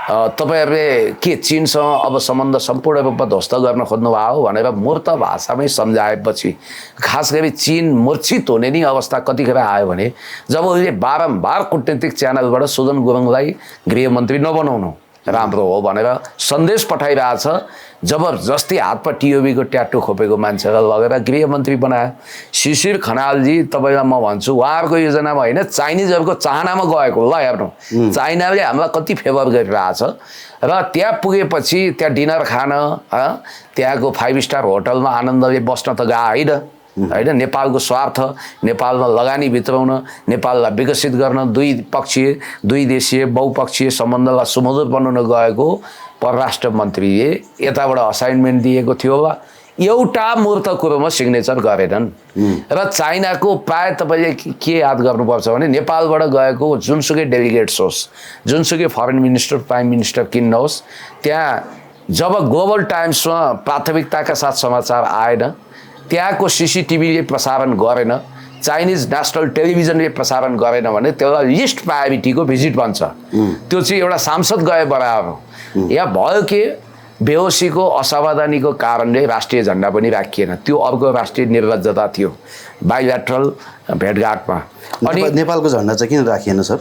तपाईँहरूले के चीनसँग अब सम्बन्ध सम्पूर्ण रूपमा ध्वस्त गर्न खोज्नुभयो हो भनेर मूर्त भाषामै सम्झाएपछि खास गरी चीन मूर्छित हुने नि अवस्था कतिखेर आयो भने जब उसले बारम्बार कूटनीतिक च्यानलबाट सुदन गुरुङलाई गृहमन्त्री नबनाउनु राम्रो हो भनेर सन्देश पठाइरहेछ। जबरजस्ती हातमा टिओबीको ट्याटु खोपेको मान्छेलाई लगेर गृहमन्त्री बनायो। शिशिर खनालजी तपाईँलाई म भन्छु उहाँहरूको योजनामा होइन, चाइनिजहरूको चाहनामा गएको। ल हेर्नु, चाइनाले हामीलाई कति फेभर गरिरहेछ र त्यहाँ पुगेपछि त्यहाँ डिनर खान, त्यहाँको 5 स्टार होटलमा आनन्दले बस्न त गए होइन, नेपालको स्वार्थ, नेपालमा लगानी भित्राउन, नेपाललाई विकसित गर्न, दुई देशीय बहुपक्षीय सम्बन्धलाई सुमधुर बनाउन गएको परराष्ट्र मन्त्रीले यताबाट असाइनमेन्ट दिएको थियो होला, एउटा मूर्त कुरोमा सिग्नेचर गरेनन्। र चाइनाको प्राय तपाईँले के याद गर्नुपर्छ भने नेपालबाट गएको जुनसुकै डेलिगेट्स होस्, जुनसुकै फरेन मिनिस्टर प्राइम मिनिस्टर किन्नुहोस्, त्यहाँ जब ग्लोबल टाइम्समा प्राथमिकताका साथ समाचार आएन, त्यहाँको सिसिटिभीले प्रसारण गरेन, चाइनिज नेसनल टेलिभिजनले प्रसारण गरेन भने त्यसलाई लिस्ट प्रायोरिटीको भिजिट भन्छ। त्यो चाहिँ एउटा सांसद गए बराबर हो। यहाँ भयो के बेहोसीको असावधानीको कारणले राष्ट्रिय झन्डा पनि राखिएन। त्यो अर्को राष्ट्रिय निर्लज्जता थियो बाइल्याटरल भेटघाटमा। अनि नेपालको झन्डा चाहिँ किन राखिएन सर?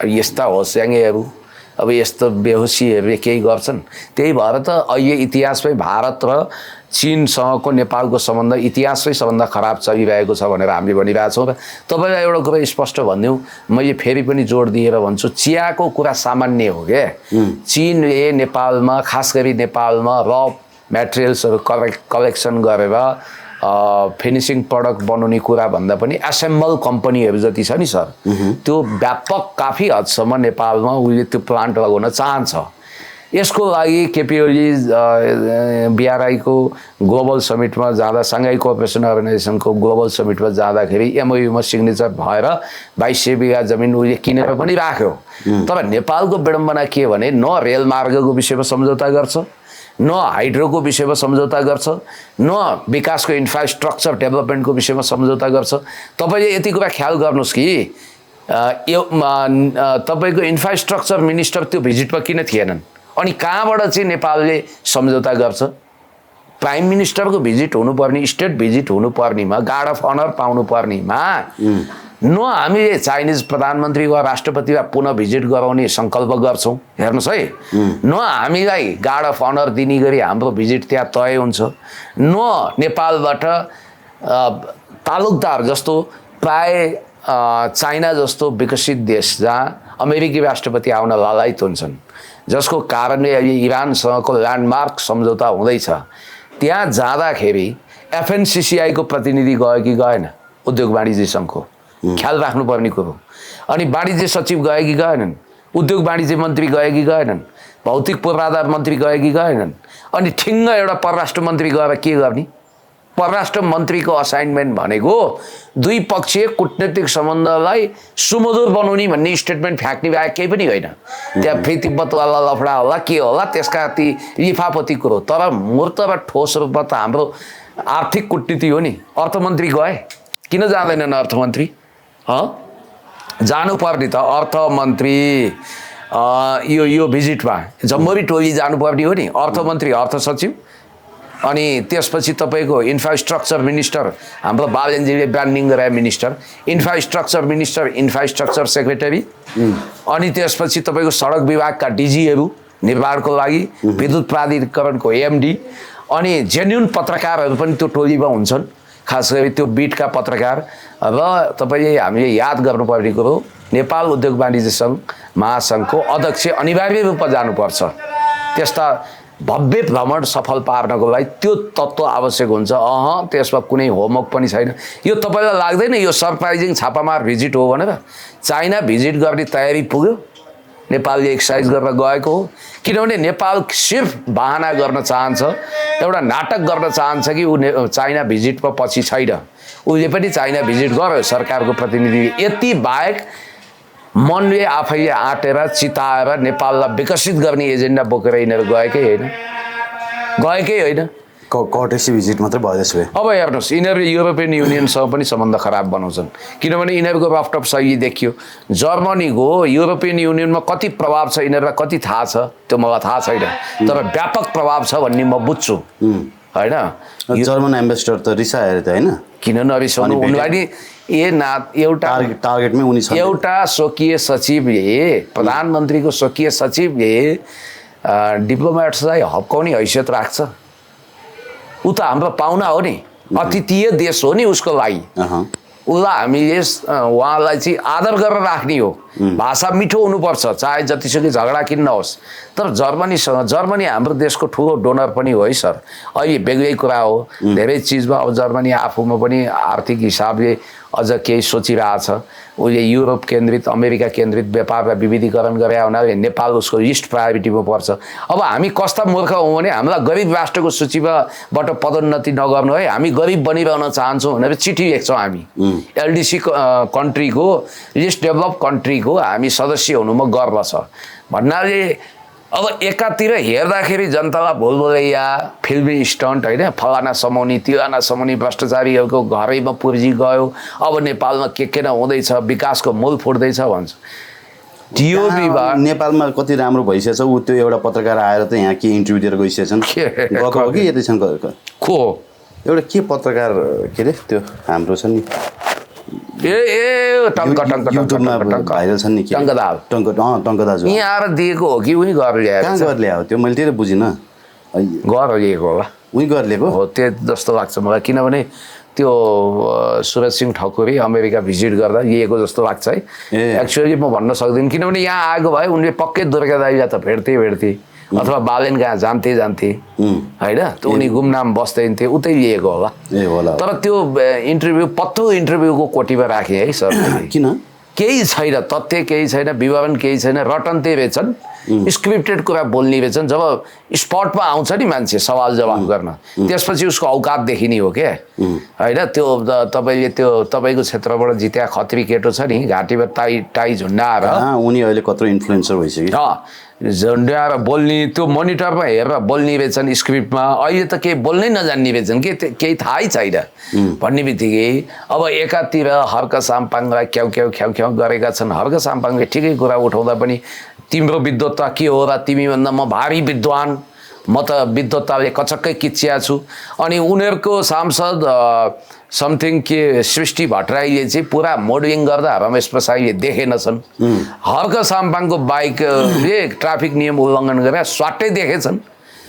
यस्ता होस्याङ्गेहरू अब यस्तो बेहोसीहरूले केही गर्छन्। त्यही भएर त अहिले इतिहासमै भारत र चीनसँगको नेपालको सम्बन्ध इतिहासमै सबभन्दा खराब चलिरहेको छ भनेर हामीले भनिरहेछौँ। र तपाईँलाई एउटा कुरा स्पष्ट भनिदिउँ, मैले फेरि पनि जोड दिएर भन्छु, चियाको कुरा सामान्य हो क्या। चीनले नेपालमा, खास गरी नेपालमा र मेटेरियल्सहरू कलेक्सन गरेर फिनिसिङ प्रडक्ट बनाउने कुरा भन्दा पनि एसेम्बल कम्पनीहरू जति छ नि सर, त्यो व्यापक काफी हदसम्म नेपालमा उसले त्यो प्लान्ट लगाउन चाहन्छ। यसको लागि केपी ओली बिआरआईको ग्लोबल समिटमा जाँदा, साङ्घाई कोअपरेसन अर्गनाइजेसनको ग्लोबल समिटमा जाँदाखेरि एमओयूमा सिग्नेचर भएर 2200 बिघा जमिन उसले किनेर पनि राख्यो। तर नेपालको विडम्बना के भने न रेलमार्गको विषयमा सम्झौता गर्छ, न हाइड्रोको विषयमा सम्झौता गर्छ, न विकासको इन्फ्रास्ट्रक्चर डेभलपमेन्टको विषयमा सम्झौता गर्छ। तपाईँले यति कुरा ख्याल गर्नुहोस् कि तपाईँको इन्फ्रास्ट्रक्चर मिनिस्टर त्यो भिजिटमा किन थिएनन्? अनि कहाँबाट चाहिँ नेपालले सम्झौता गर्छ? प्राइम मिनिस्टरको भिजिट हुनुपर्ने, स्टेट भिजिट हुनुपर्नेमा, गार्ड अफ अनर पाउनुपर्नेमा न हामीले चाइनिज प्रधानमन्त्री वा राष्ट्रपतिलाई पुनः भिजिट गराउने सङ्कल्प गर्छौँ। हेर्नुहोस् है, न हामीलाई गार्ड अफ अनर दिने गरी हाम्रो भिजिट त्यहाँ तय हुन्छ, न नेपालबाट तालुकदार जस्तो प्राय चाइना जस्तो विकसित देश जहाँ अमेरिकी राष्ट्रपति आउन लालायित हुन्छन्, जसको कारणले अहिले इरानसँगको ल्यान्डमार्क सम्झौता हुँदैछ, त्यहाँ जाँदाखेरि एफएनसिसिआईको प्रतिनिधि गयो कि गएन? उद्योग वाणिज्य सङ्घको ख्याल राख्नुपर्ने कुरो। अनि वाणिज्य सचिव गए कि गएनन्? उद्योग वाणिज्य मन्त्री गए कि गएनन्? भौतिक पूर्वाधार मन्त्री गए कि गएनन्? अनि ठिङ्ग एउटा परराष्ट्र मन्त्री गएर के गर्ने? परराष्ट्र मन्त्रीको असाइनमेन्ट भनेको द्विपक्षीय कूटनीतिक सम्बन्धलाई सुमधुर बनाउने भन्ने स्टेटमेन्ट फ्याँक्ने बाहेक केही पनि होइन। त्यहाँ फेरि तिब्बतवाला लफडा होला के होला त्यसका ती लिफापति कुरो। तर मूर्त र ठोस रूपमा त हाम्रो आर्थिक कूटनीति हो नि। अर्थमन्त्री गए किन जाँदैनन्? अर्थमन्त्री जानुपर्ने त अर्थमन्त्री यो भिजिटमा जम्मरी टोली जानुपर्ने हो नि। अर्थमन्त्री, अर्थ सचिव, अनि त्यसपछि तपाईँको इन्फ्रास्ट्रक्चर मिनिस्टर, हाम्रो बालनजीले ब्रान्डिङ गराए minister, infrastructure minister, infrastructure secretary, अनि त्यसपछि तपाईँको सडक विभागका डिजीहरू निर्माणको लागि, विद्युत प्राधिकरणको एमडी, अनि जेन्युन पत्रकारहरू पनि त्यो टोलीमा हुन्छन्, खास गरी त्यो बिटका पत्रकार। र तपाईँले हामीले याद गर्नुपर्ने कुरो, नेपाल उद्योग वाणिज्य सङ्घ महासङ्घको अध्यक्ष अनिवार्य रूपमा जानुपर्छ। त्यस्ता भव्य भ्रमण सफल पार्नको लागि त्यो तत्त्व आवश्यक हुन्छ। त्यसमा कुनै होमवर्क पनि छैन। यो तपाईँलाई लाग्दैन यो सरप्राइजिङ छापामार भिजिट हो भनेर? चाइना भिजिट गर्ने तयारी पुग्यो, नेपालले एक्सर्साइज गरेर गएको हो। किनभने नेपाल सिर्फ बहाना गर्न चाहन्छ, एउटा नाटक गर्न चाहन्छ कि ऊ चाइना भिजिटमा पछि छैन। उसले पनि चाइना भिजिट गर्यो सरकारको प्रतिनिधि। यति बाहेक मनले आफैले आँटेर चिताएर नेपाललाई विकसित गर्ने एजेन्डा बोकेर यिनीहरू गएकै होइन। कर्टेसी भिजिट मात्रै भयो त्यसो भए। अब हेर्नुहोस्, यिनीहरू युरोपियन युनियनसँग पनि सम्बन्ध खराब बनाउँछन्, किनभने यिनीहरूको रफटप शैली देखियो। जर्मनीको युरोपियन युनियनमा कति प्रभाव छ यिनीहरूलाई कति थाहा छ त्यो मलाई थाहा छैन, तर व्यापक प्रभाव छ भन्ने म बुझ्छु होइन। जर्मन एम्बेसडर त रिसाएर त होइन? किन नरिसाउनु? उनीलाई एउटा टार्गेटमै उनी छन्। एउटा स्वकीय सचिवले, प्रधानमन्त्रीको स्वकीय सचिवले डिप्लोमेट्सलाई हप्काउने हैसियत राख्छ। ऊ त हाम्रो पाहुना हो नि, अतिथीय देश हो नि उसको लागि। उसलाई हामीले उहाँलाई चाहिँ आदर गरेर राख्ने हो। भाषा मिठो हुनुपर्छ, चाहे जतिसुकै झगडा किन नहोस्। तर जर्मनी हाम्रो देशको ठुलो डोनर पनि हो है सर। अहिले बेग्लै कुरा हो, धेरै चिजमा अब जर्मनी आफूमा पनि आर्थिक हिसाबले अझ केही सोचिरहेछ। उसले युरोप केन्द्रित, अमेरिका केन्द्रित व्यापारलाई विविधीकरण गरे हुनाले नेपाल उसको लिस्ट प्रायोरिटीमा पर्छ। अब हामी कस्ता मूर्ख हौँ भने हामीलाई गरिब राष्ट्रको सूचीबाट पदोन्नति नगर्नु है, हामी गरिब बनिरहन चाहन्छौँ भनेर चिठी लेख्छौँ हामी। एलडिसी कन्ट्रीको, लिस्ट डेभलप कन्ट्रीको हामी सदस्य हुनुमा गर्व छ भन्नाले अब एकातिर हेर्दाखेरि जनतालाई भोलभोलैया फिल्मी स्टन्ट होइन, फलाना समाउने तिलाना समाउने भ्रष्टाचारीहरूको घरैमा पुर्जी गयो, अब नेपालमा के न हुँदैछ, विकासको मूल फुट्दैछ भन्छ। टिओबीमा नेपालमा कति राम्रो भइसकेछ। ऊ त्यो एउटा पत्रकार आएर त यहाँ के इन्टरभ्यू दिएर गइसकेछन्, गएको हो कि यतै छन्? को एउटा के पत्रकार, के अरे त्यो हाम्रो छ नि ए टङ्क टङ्क युट्युबमा भाइरल छन् नि के टङ्कदाल टङ्क दाजु यहाँ आएर दिएको हो कि उनी गरेर ल्याएको कहाँ गरेर ल्यायो त्यो मैले त्यही त बुझिनँ गरेर ल्याएको होला उही गरेर ल्याएको हो त्यो जस्तो लाग्छ मलाई किनभने त्यो सुरज सिंह ठकुरी अमेरिका भिजिट गर्दा लिएको जस्तो लाग्छ है एक्चुअली म भन्न सक्दिनँ किनभने यहाँ आएको भए उनले पक्कै दुर्गा दाइलाई त भेट्थे अथवा बालेन कहाँ जान्थे होइन त उनी गुमनाम बस्दै थिए उतै लिएको होला तर त्यो इन्टरभ्यू पत्तो इन्टरभ्यूको कोटीमा राखेँ है सर किन केही छैन तथ्य केही छैन विवरण केही छैन रटन्ते रहेछन् स्क्रिप्टेड कुरा बोल्ने रहेछन् जब स्पटमा आउँछ नि मान्छे सवाल जवाफ गर्न त्यसपछि उसको औकात देखिने हो क्या होइन त्यो तपाईँले त्यो तपाईँको क्षेत्रबाट जित्या खत्री केटो छ नि घाँटीमा टाई झुन्डाएर उनी अहिले कत्रो इन्फ्लुएन्सर भइसक्यो झुन्ड्याएर बोल्ने त्यो मोनिटरमा हेरेर बोल्ने रहेछन् स्क्रिप्टमा अहिले त केही बोल्नै नजान्ने रहेछन् के केही थाहै छैन भन्ने बित्तिकै अब एकातिर हर्क साम्पाङलाई क्याउ क्याउ ख्याउ ख्याउ गरेका छन् हर्क साम्पाङले ठिकै कुरा उठाउँदा पनि तिम्रो विद्वत्ता के हो र तिमीभन्दा म भारी विद्वान म त विद्वत्ताले कचक्कै किच्याएको छु अनि उनीहरूको सांसद समथिङ के सृष्टि भट्टराईले चाहिँ पुरा मोडलिङ गर्दा रमेश प्रसाईले देखेनछन् हर्क साम्पाङको बाइकले ट्राफिक नियम उल्लङ्घन गरेर स्वाटै देखेछन्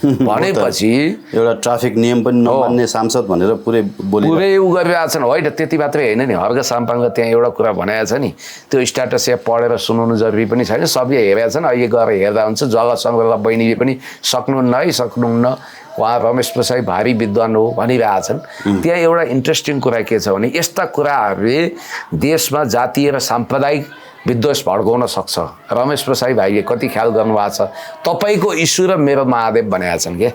भनेपछि एउटा ट्राफिक नियम पनि नमान्ने सांसद भनेर पुरै उ गरिरहेको छन् होइन त्यति मात्रै होइन नि हर्क साम्पाङले त्यहाँ एउटा कुरा भनेको छ नि त्यो स्ट्याटस यहाँ पढेर सुनाउनु जरुरी पनि छैन सबले हेरेका छन् अहिले गएर हेर्दा हुन्छ जल सङ्ग्रह बहिनीले पनि सक्नुहुन्न उहाँ रमेश प्रसाई भारी विद्वान हो भनिरहेछन् त्यहाँ एउटा इन्ट्रेस्टिङ कुरा के छ भने यस्ता कुराहरूले देशमा जातीय र साम्प्रदायिक विद्वेष भड्काउन सक्छ रमेश प्रसाई भाइले कति ख्याल गर्नुभएको छ तपाईँको इस्यु र मेरो महादेव भनेका छन् के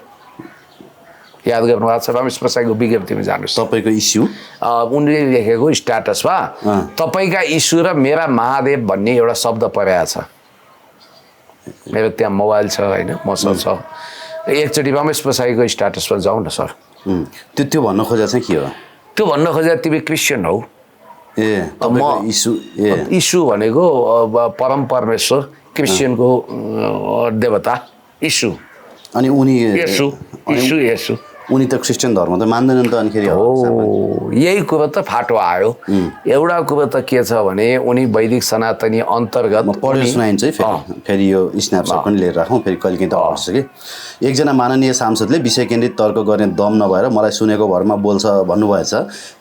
याद गर्नुभएको छ रमेश प्रसाईको विज्ञप्तिमा जानुहोस् तपाईँको इस्यु उनले लेखेको स्ट्याटसमा तपाईँका इस्यु र मेरा महादेव भन्ने एउटा शब्द परेको छ मेरो त्यहाँ मोबाइल छ होइन मसँग छ एकचोटि रमेश प्रसाईको स्ट्याटसमा जाउँ न सर त्यो भन्न खोजेको चाहिँ के हो त्यो भन्न खोजेको तिमी क्रिस्चियन हौ इस्यु भनेको परम परमेश्वर क्रिस्चियनको देवता इस्यु अनि उनी यसु उनी त क्रिस्चियन धर्म त मान्दैनन् त अनिखेरि हो यही कुरो त फाटो आयो एउटा कुरो त के छ भने उनी वैदिक सनातनी अन्तर्गत पढेर सुनाइन्छ है फेरि यो स्न्यापसट पनि लिएर राखौँ फेरि कहिले काहीँ त पढ्छ कि एकजना माननीय सांसदले विषय केन्द्रित तर्क गर्ने दम नभएर मलाई सुनेको भरमा बोल्छ भन्नुभएछ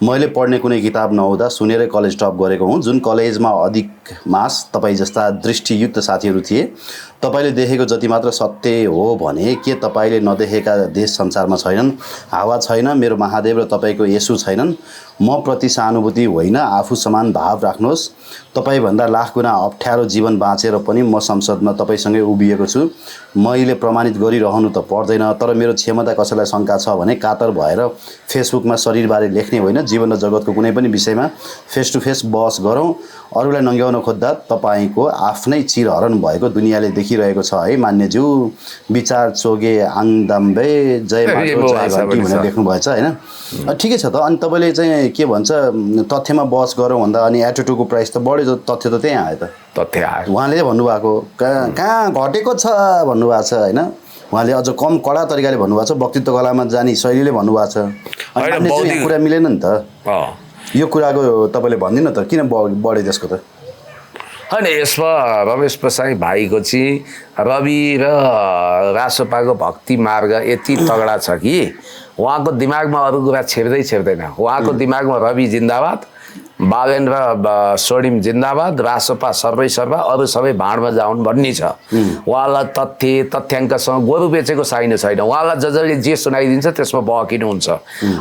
मैले पढ्ने कुनै किताब नहुँदा सुनेरै कलेज टप गरेको हुँ जुन कलेजमा अधिक मास तपाईँ जस्ता दृष्टियुक्त साथीहरू थिए तपाईँले देखेको जति मात्र सत्य हो भने के तपाईँले नदेखेका देश संसारमा छैनन् हावा छैन मेरो महादेव र तपाईँको यसु छैनन् म प्रति सहानुभूति होइन आफू समान भाव राख्नुहोस् तपाईँभन्दा लाख गुणा अप्ठ्यारो जीवन बाँचेर पनि म संसदमा तपाईँसँगै उभिएको छु मैले प्रमाणित गरिरहनु त पर्दैन तर मेरो क्षमता कसैलाई शङ्का छ भने कातर भएर फेसबुकमा शरीरबारे लेख्ने होइन जीवन र जगतको कुनै पनि विषयमा फेस टु फेस बहस गरौँ अरूलाई नङ्ग्याउन खोज्दा तपाईँको आफ्नै चिरहरण भएको दुनियाँले देखिरहेको छ है मान्यज्यू विचार चोगे आङदाम्बे जय माटो जय घन्टी भनेर लेख्नुभएछ होइन ठिकै छ त अनि तपाईँले चाहिँ के भन्छ तथ्यमा बहस गरौँ भन्दा अनि एटिट्युडको प्राइस त बढ्यो तथ्य त त्यही आयो त तथ्य आयो उहाँले भन्नुभएको कहाँ घटेको छ भन्नुभएको छ होइन उहाँले अझ कम कडा तरिकाले भन्नुभएको छ वक्तित्व कलामा जाने शैलीले भन्नुभएको छ कुरा मिलेन नि त यो कुराको तपाईँले भनिदिनु न त किन बढ्यो त्यसको त होइन यसमा रमेश प्रसाई भाइको चाहिँ रवि र रासोपाको भक्ति मार्ग यति तगडा छ कि उहाँको दिमागमा अरू कुरा छिर्दैन उहाँको दिमागमा रवि जिन्दाबाद बालेन र स्वर्णिम जिन्दाबाद रासोपा सर्वा अरू सबै भाँडमा जाउन् भन्ने छ उहाँलाई तथ्याङ्कसँग गोरु बेचेको छैन उहाँलाई जसले जे सुनाइदिन्छ त्यसमा बहकिनु हुन्छ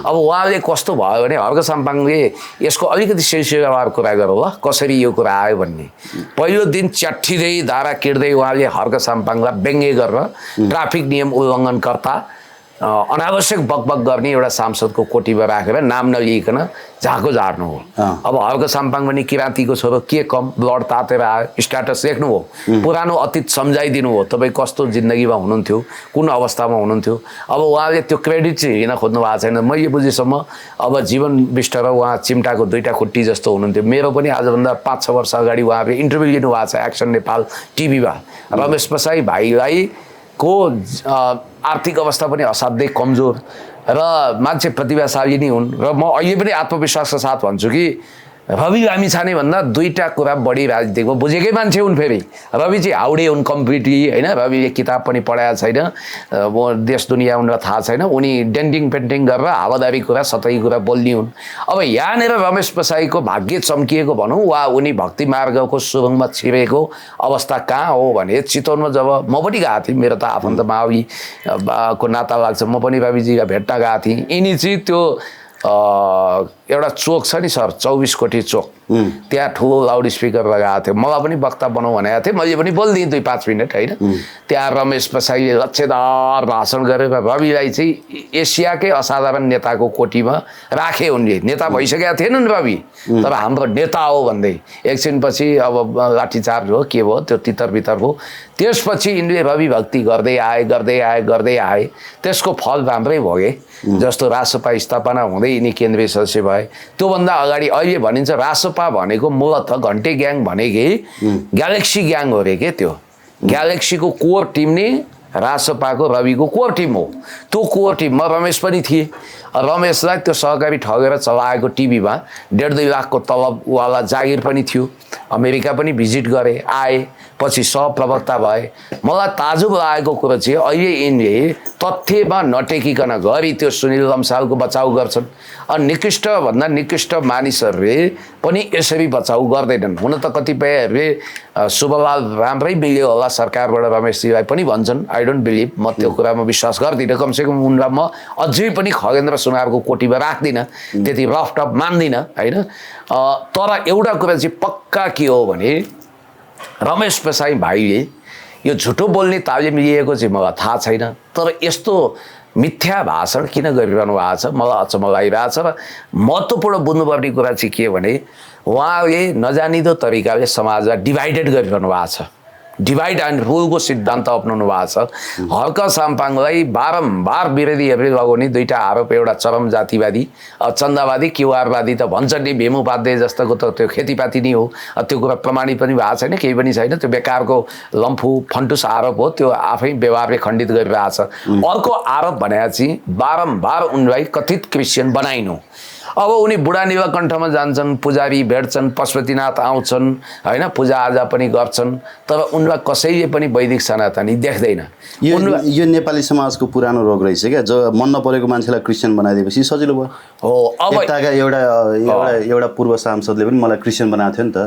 अब उहाँले कस्तो भयो भने हर्क साम्पाङले यसको अलिकति सेवार कुरा गरौँ ल कसरी यो कुरा आयो भन्ने पहिलो दिन च्याठिँदै धारा किर्दै उहाँले हर्क साम्पाङलाई व्यङ्ग्य गरेर ट्राफिक नियम उल्लङ्घनकर्ता अनावश्यक बकबक गर्ने एउटा सांसदको कोटीमा राखेर नाम नलिइकन झाको झार्नु हो अब हर्क साम्पाङ पनि किराँतीको छोरो के कम ब्लड तातेर आयो स्ट्याटस लेख्नु हो पुरानो अतीत सम्झाइदिनु हो तपाईँ कस्तो जिन्दगीमा हुनुहुन्थ्यो कुन अवस्थामा हुनुहुन्थ्यो अब उहाँले त्यो क्रेडिट चाहिँ हिँड्न खोज्नु भएको छैन मैले बुझेसम्म अब जीवन विष्ट र उहाँ चिम्टाको दुईटा खुट्टी जस्तो हुनुहुन्थ्यो मेरो पनि आजभन्दा 5-6 वर्ष अगाडि उहाँले इन्टरभ्यू लिनुभएको छ एक्सन नेपाल टिभीमा रमेश प्रसाई भाइलाई को आर्थिक अवस्था पनि असाध्यै कमजोर र मान्छे प्रतिभाशाली नै हुन् र म अहिले पनि आत्मविश्वासका साथ भन्छु कि रवि लामिछाने भन्दा दुईवटा कुरा बढी राजनीतिकमा बुझेकै मान्छे हुन्। फेरि रवि चाहिँ हाउडे हुन् कम्प्लिटली होइन। रविले किताब पनि पढाएको छैन, म देश दुनियाँ उनीलाई थाहा छैन। उनी डेन्टिङ पेन्टिङ गरेर हावादारी कुरा सतही कुरा बोल्ने हुन्। अब यहाँनिर रमेश प्रसाईको भाग्य चम्किएको भनौँ वा उनी भक्ति मार्गको सुरुङमा छिरेको अवस्था कहाँ हो भने चितवनमा जब म पनि गएको थिएँ, मेरो त आफन्त मावली को नाता लाग्छ, म पनि रविजीका भेट्न गएको थिएँ। यिनी चाहिँ त्यो एउटा चोक छ नि सर, 24 कोटी चोक, त्यहाँ ठुलो लाउड स्पिकर लगाएको थियो। मलाई पनि वक्ता बनाऊ भनेको थिएँ, मैले पनि बोलिदिएँ 2-5 मिनट होइन। त्यहाँ रमेश प्रसाईले लच्छेदार भाषण गरेर रविलाई चाहिँ एसियाकै असाधारण नेताको कोटीमा राखे उनले। नेता भइसकेका थिएनन् रवि, तर हाम्रो नेता हो भन्दै। एकछिनपछि अब लाठीचार्ज हो के भयो, त्यो तितर बितर भयो। त्यसपछि यिनले रवि भक्ति गर्दै आए। त्यसको फल राम्रै भोगे। जस्तो रासपा स्थापना हुँदै यिनी केन्द्रीय सदस्य भए। त्योभन्दा अगाडि अहिले भनिन्छ रासपा भनेको मूलतः घन्टे ग्याङ भनेकै ग्यालेक्सी ग्याङ हो रे के। त्यो ग्यालेक्सीको कोर टिम नै रासपाको रविको कोर टिम हो। त्यो कोर टिममा रमेश पनि थिए। रमेशलाई त्यो सहकारी ठगेर चलाएको टिभीमा 1.5-2 लाखको तलबवाला जागिर पनि थियो। अमेरिका पनि भिजिट गरे, आए, पछि सहप्रवक्ता भए। मलाई ताजुब लागेको कुरो चाहिँ अहिले यिनले तथ्यमा नटेकिकन घरि त्यो सुनिल लम्सालको बचाउ गर्छन्। अनि निकृष्ट भन्दा निकृष्ट मानिसहरूले पनि यसरी बचाउ गर्दैनन्। हुन त कतिपयहरूले शुभलाल राम्रै मिल्यो होला सरकारबाट रमेशजीलाई पनि भन्छन्। आई डोन्ट बिलिभ, म त्यो कुरामा विश्वास गर्दिनँ। कमसेकम उनलाई म अझै पनि खगेन्द्र सुनारको कोटीमा राख्दिनँ, त्यति रफ टप मान्दिनँ होइन। तर एउटा कुरा चाहिँ पक्का के हो भने रमेश प्रसाई भाइले यो झुटो बोल्ने तालिम लिएको चाहिँ मलाई थाहा छैन, तर यस्तो मिथ्या भाषण किन गरिरहनु भएको छ मलाई अचम्म लागिरहेछ। र महत्त्वपूर्ण बुझ्नुपर्ने कुरा चाहिँ के भने उहाँले नजानिदो तरिकाले समाजलाई डिभाइडेड गरिरहनु भएको छ। डिभाइड एन्ड रुलको सिद्धान्त अपनाउनु भएको छ। हर्क साम्पाङलाई बारम्बार विरोधीहरूले लगाउने 2टा आरोप, एउटा चरम जातिवादी चन्दावादी, क्युआरवादी त भन्छ नि भेमुपाध्याय जस्तोको त त्यो खेतीपाती नै हो। त्यो कुरा प्रमाणित पनि भएको छैन, केही पनि छैन। त्यो बेकारको लम्फू फन्टुस आरोप हो, त्यो आफै व्यवहारले खण्डित गरिरहेछ। अर्को आरोप भनेको चाहिँ बारम्बार उनलाई कथित क्रिस्चियन बनाइनु। अब उनी बुढा नीलकण्ठमा जान्छन्, पुजारी भेट्छन्, पशुपतिनाथ आउँछन् होइन, पूजाआजा पनि गर्छन्, तर उनलाई कसैले पनि वैदिक सनातनी देख्दैन। यो नेपाली समाजको पुरानो रोग रहेछ क्या, जो मन नपरेको मान्छेलाई क्रिस्चियन बनाइदिएपछि सजिलो भयो। हो, अब एकताका एउटा पूर्व सांसदले पनि मलाई क्रिस्चियन बनाएको थियो नि त।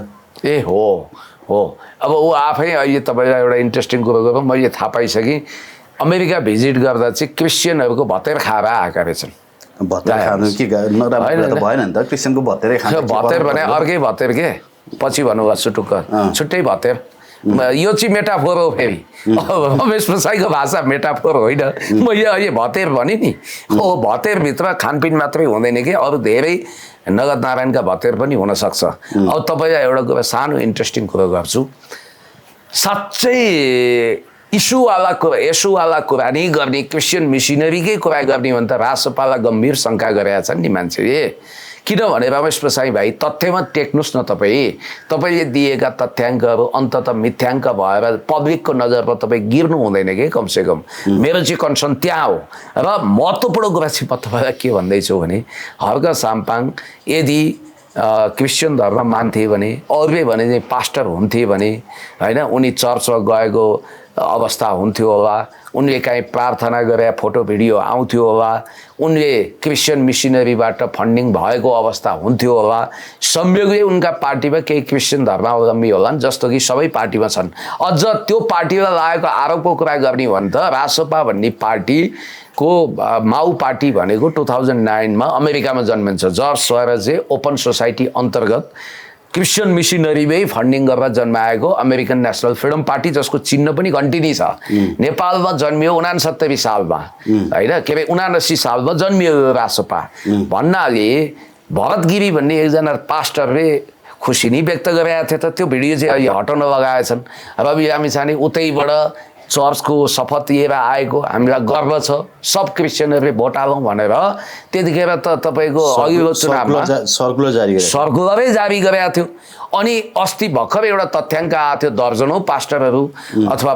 ए हो। अब ऊ आफै अहिले तपाईँलाई एउटा इन्ट्रेस्टिङ कुरो गरौँ, मैले थाहा पाइसकेँ अमेरिका भिजिट गर्दा चाहिँ क्रिस्चियनहरूको भतेर खाएर आएका रहेछन्। भतेर खानु के नराम्रो त भएन नि त, क्रिस्चियनको भतेरै खानु। भतेर भने अर्कै भतेर के, पछि भन्नुभयो सुटुक्क छुट्टै भतेर। यो चाहिँ मेटाफोर हो। फेरि रमेश प्रसाईको भाषा मेटाफोर होइन, मैले अहिले भतेर भने नि। हो, भतेरभित्र खानपिन मात्रै हुँदैन कि, अरू धेरै नगद नारायणका भतेर पनि हुनसक्छ। अब तपाईँलाई एउटा कुरा सानो इन्ट्रेस्टिङ कुरो गर्छु। साँच्चै यसुवाला कुरा नै गर्ने, क्रिस्चियन मिसनरीकै कुरा गर्ने भने त रासपालाई गम्भीर शङ्का गरेका छन् नि मान्छेले। किनभने रमेश प्रसाई भाइ तथ्यमा टेक्नुहोस् न। तपाईँले दिएका तथ्याङ्कहरू अन्ततः मिथ्याङ्क भएर पब्लिकको नजरमा तपाईँ गिर्नु हुँदैन कि कमसेकम। मेरो चाहिँ कन्सर्न त्यहाँ हो। र महत्त्वपूर्ण कुरा चाहिँ म तपाईँलाई के भन्दैछु भने हर्क साम्पाङ यदि क्रिस्चियन धर्म मान्थे भने, अरूले भने चाहिँ पास्टर हुन्थे भने होइन, उनी चर्चमा गएको अवस्था हुन्थ्यो होला, उनले काहीँ प्रार्थना गरे फोटो भिडियो आउँथ्यो होला, उनले क्रिस्चियन मिसनरीबाट फन्डिङ भएको अवस्था हुन्थ्यो होला। संयोगले उनका पार्टीमा केही क्रिस्चियन धर्मावलम्बी होलान्, जस्तो कि सबै पार्टीमा छन्। अझ त्यो पार्टीमा लागेको आरोपको कुरा गर्ने भने त रासपा भन्ने पार्टीको माउ पार्टी भनेको 2009मा अमेरिकामा जन्मिन्छ। जर्ज सोरोजले ओपन सोसाइटी अन्तर्गत क्रिस्चियन मिसनरीमै फन्डिङ गरेर जन्माएको अमेरिकन नेसनल फ्रिडम पार्टी, जसको चिन्ह पनि घन्टी नै छ। नेपालमा जन्मियो 69 सालमा होइन, के अरे 79 सालमा जन्मियो रासपा भन्नाले भरत गिरी भन्ने एकजना पास्टरले खुसी नै व्यक्त गरेका थिए। त त्यो भिडियो चाहिँ अहिले हटाउन लगाएछन्। रवि लामिछाने उतैबाट चर्चको शपथ लिएर आएको हामीलाई गर्व छ, सब क्रिस्चियनहरूले भोट हालौँ भनेर त्यतिखेर त तपाईँको अघिल्लो चुनावमा सर्कुलरै जारी गरेका थियो। अनि अस्ति भर्खर एउटा तथ्याङ्क आएको थियो, दर्जनौँ पास्टरहरू अथवा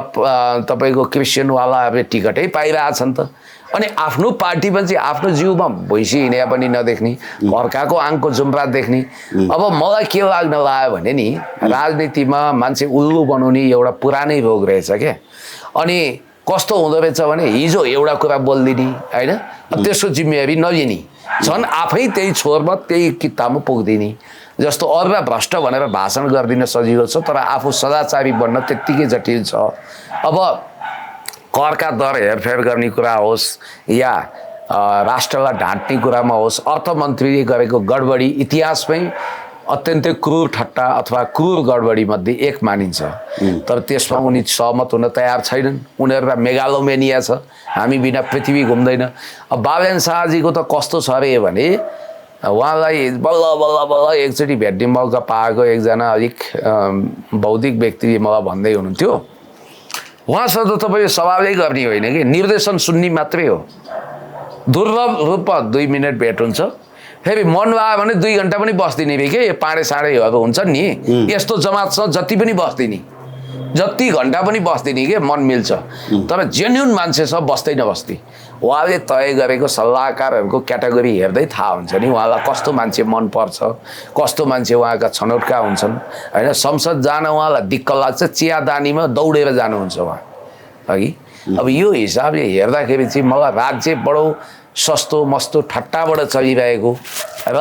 तपाईँको क्रिस्चियनवालाहरूले टिकटै पाइरहेछन् त। अनि आफ्नो पार्टी पनि चाहिँ आफ्नो जिउमा भैँसी हिँडे पनि नदेख्ने, अर्काको आङको जुम्रा देख्ने। अब मलाई के लाग्न लाग्यो भने नि राजनीतिमा मान्छे उल्लु बनाउने एउटा पुरानै रोग रहेछ क्या। अनि कस्तो हुँदो रहेछ भने हिजो एउटा कुरा बोलिदिने होइन, त्यसको जिम्मेवारी नलिने, झन् आफै त्यही छोरमा त्यही किताबमा पुग्दिने। जस्तो अरूलाई भ्रष्ट भनेर भाषण गरिदिन सजिलो छ, तर आफू सदाचारी बन्न त्यत्तिकै जटिल छ। अब करका दर हेरफेर गर्ने कुरा होस् या राष्ट्रलाई ढाँट्ने कुरामा होस्, अर्थमन्त्रीले गरेको गडबडी इतिहासमै अत्यन्तै क्रूर ठट्टा अथवा क्रूर गडबडी मध्ये एक मानिन्छ। तर त्यसमा उनी सहमत हुन तयार छैनन्। उनीहरूलाई मेगालोमेनिया छ, हामी बिना पृथ्वी घुम्दैन। अब बाबेन शाहजीको त कस्तो छ अरे भने उहाँलाई बल्ल बल्ल बल्ल एकचोटि भेट्ने मौका पाएको एकजना अलिक बौद्धिक व्यक्तिले मलाई भन्दै हुनुहुन्थ्यो, उहाँसँग त तपाईँ सवालै गर्ने होइन कि निर्देशन सुन्ने मात्रै हो। दुर्लभ रूपमा 2 मिनट भेट हुन्छ, फेरि मन भयो भने 2 घन्टा पनि बस्दिने रे के पाँडे साँडेहरू हुन्छन् नि, यस्तो जमातसँग जति पनि बस्दिने, जति घन्टा पनि बस्दिने के मन मिल्छ। तर जेन्युन मान्छेसँग बस्दैन बस्ती। उहाँले तय गरेको सल्लाहकारहरूको क्याटेगोरी हेर्दै थाहा हुन्छ नि उहाँलाई कस्तो मान्छे मनपर्छ, कस्तो मान्छे उहाँका छनौटका हुन्छन् होइन। संसद जान उहाँलाई दिक्क लाग्छ, चियादानीमा दौडेर जानुहुन्छ उहाँ अघि। अब यो हिसाबले हेर्दाखेरि चाहिँ मलाई राज्य बडो सस्तो मस्तो ठट्टाबाट चलिरहेको र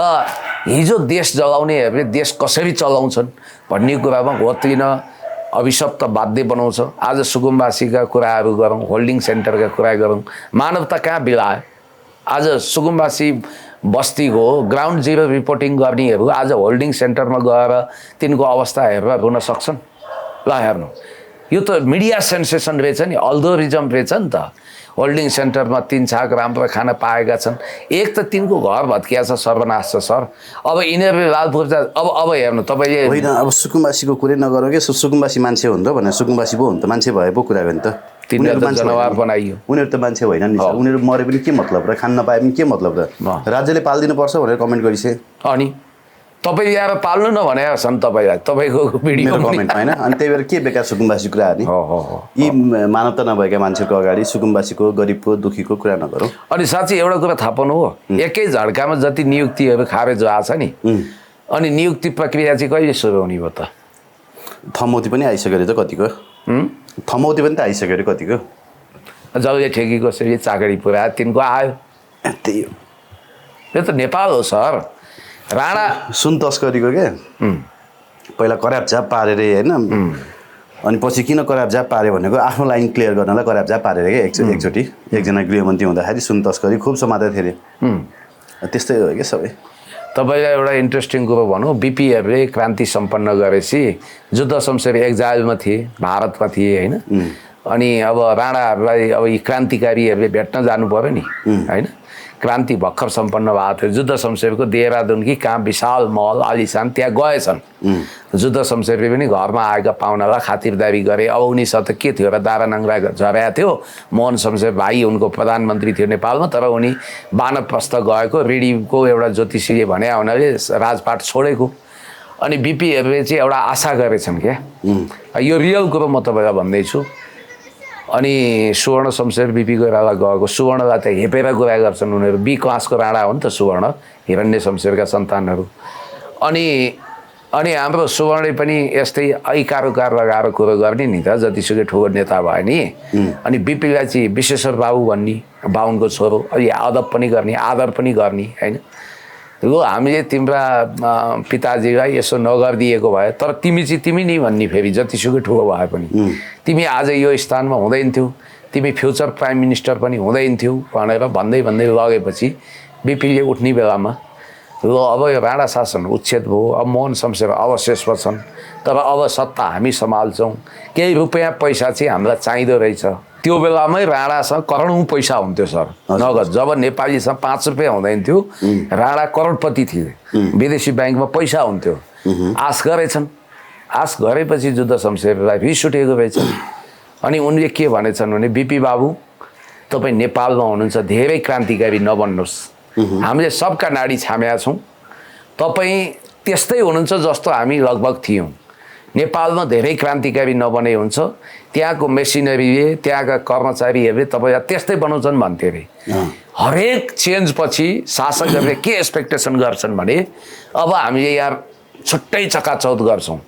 हिजो देश जलाउनेहरूले देश कसरी चलाउँछन् भन्ने कुरामा घोत्रिन अभिशप्त बाध्य बनाउँछ। आज सुकुम्बासीका कुराहरू गरौँ, होल्डिङ सेन्टरका कुरा गरौँ, मानवता कहाँ बिलायो। आज सुकुम्बासी बस्तीको ग्राउन्ड जिरो रिपोर्टिङ गर्नेहरू आज होल्डिङ सेन्टरमा गएर तिनको अवस्था हेरेर रुन सक्छन्। ल हेर्नु, यो त मिडिया सेन्सेसन रहेछ नि, अल्दोरिजम रहेछ नि त। होल्डिङ सेन्टरमा 3 छाक राम्रो खाना पाएका छन्। एक त तिनको घर भत्किया छ, सर्वनाश छ सर। अब यिनीहरूले लालपुर्जा अब हेर्नु तपाईँले होइन, अब सुकुम्बासीको कुरै नगरौँ कि सुकुम्बासी मान्छे हो नि त भनेर सुकुम्बासी पो हो नि त, मान्छे भए पो कुरा हो नि त। तिनीहरू त जनावर बनाइयो, उनीहरू त मान्छे होइन नि, उनीहरू मरे पनि के मतलब र खान नपाए पनि के मतलब र। राज्यले पालिदिनुपर्छ भनेर कमेन्ट गरिसे, अनि तपाईँ यहाँ पाल्नु न भने छन् तपाईँलाई, तपाईँको भिडियो कमेन्ट होइन। अनि त्यही भएर के बेकार सुकुम्बासी कुरा नि, यी मानवता नभएका मान्छेको अगाडि सुकुम्बासीको गरिबको दुखीको कुरा नगरौँ। अनि साँच्चै एउटा कुरा थाहा पाउनु हो, एकै झड्कामा जति नियुक्तिहरू खारेज भएको छ नि, अनि नियुक्ति प्रक्रिया चाहिँ कहिले सुरु हुने भयो त? थमौती पनि आइसक्यो त कतिको, थमौती पनि त आइसक्यो अरे कतिको। जसले ठेकीको सेरी चाकरी पुऱ्यायो तिनको आयो, त्यही हो। यो त नेपाल हो सर। राणा सुन तस्करीको क्या पहिला करापझाप पारेर होइन, अनि पछि किन करापझाप पार्यो भनेको आफ्नो लाइन क्लियर गर्नलाई करापझाप पारेर क्या एकचोटि एकजना गृहमन्त्री हुँदाखेरि सुन तस्करी खुब समातेको थियो अरे। त्यस्तै हो क्या सबै। तपाईँलाई एउटा इन्ट्रेस्टिङ कुरो भनौँ, बिपीहरूले क्रान्ति सम्पन्न गरेपछि जुद्ध शमशेर एक्जाइलमा थिए, भारतमा थिए होइन। अनि अब राणाहरूलाई अब यी क्रान्तिकारीहरूले भेट्न जानु पऱ्यो नि होइन। क्रान्ति भर्खर सम्पन्न भएको थियो, जुद्ध शमशेरको देहरादुन कि कहाँ विशाल महल आलिशान त्यहाँ गएछन्। जुद्ध शमशेरले पनि घरमा आएका पाहुनालाई खातिरदारी गरे। अब उनीसँग त के थियो र दारा नङ्ग्रा झरेको थियो। मोहन शमशेर भाइ उनको प्रधानमन्त्री थियो नेपालमा, तर उनी वानप्रस्थ गएको रेडीको एउटा ज्योतिषीले भने हुनाले राजपाट छोडेको। अनि बिपीहरूले चाहिँ एउटा आशा गरेछन् क्या, यो रियल कुरो म तपाईँलाई भन्दैछु। अनि सुवर्ण शमशेर बिपी कोइराला गएको, सुवर्णलाई त हेपेर कुरा गर्छन् उनीहरू। बी क्लासको राणा हो नि त सुवर्ण, हिरण्य शमशेरका सन्तानहरू। अनि हाम्रो सुवर्णले पनि यस्तै ऐकार उकार लगाएर कुरो गर्ने नि त, जतिसुकै ठुलो नेता भयो नि। अनि बिपीलाई चाहिँ विश्वेश्वर बाबु भन्ने, बाहुनको छोरो, अलि अदब पनि गर्ने, आदर पनि गर्ने होइन। हो हामीले तिम्रा पिताजीलाई यसो नगरिदिएको भए, तर तिमी चाहिँ तिमी नै भन्ने, फेरि जतिसुकै ठुलो भए पनि तिमी आज यो स्थानमा हुँदैन थियौ, तिमी फ्युचर प्राइम मिनिस्टर पनि हुँदैन थियौ भनेर भन्दै भन्दै लगेपछि बिपीले उठ्ने बेलामा ल अब यो राणा शासन उच्छेद भयो, अब मोहन शमशेर अवशेषमा छन्, तर अब सत्ता हामी सम्हाल्छौँ, केही रुपियाँ पैसा चाहिँ हामीलाई चाहिँदो रहेछ। त्यो बेलामै राणासँग करोडौँ पैसा हुन्थ्यो सर नगद। जब नेपालीसँग 5 रुपियाँ हुँदैन थियो, राणा करोडपति थिए, विदेशी ब्याङ्कमा पैसा हुन्थ्यो। आश गरेछन्, आश गरेपछि जुद्ध शमशेरलाई रिस उठेको रहेछ। अनि उनले के भनेछन् भने, बिपी बाबु तपाईँ नेपालमा हुनुहुन्छ, धेरै क्रान्तिकारी नबन्नुहोस्, हामीले सबका नाडी छामेका छौँ, तपाईँ त्यस्तै हुनुहुन्छ जस्तो हामी लगभग थियौँ। नेपालमा धेरै क्रान्तिकारी नबने हुन्छ, त्यहाँको मेसिनरीले त्यहाँका कर्मचारीहरूले तपाईँलाई त्यस्तै बनाउँछन् भन्थ्यो अरे। हरेक चेन्ज पछि शासकहरूले के एक्सपेक्टेसन गर्छन् भने अब हामीले यार छुट्टै चकाचौध गर्छौँ।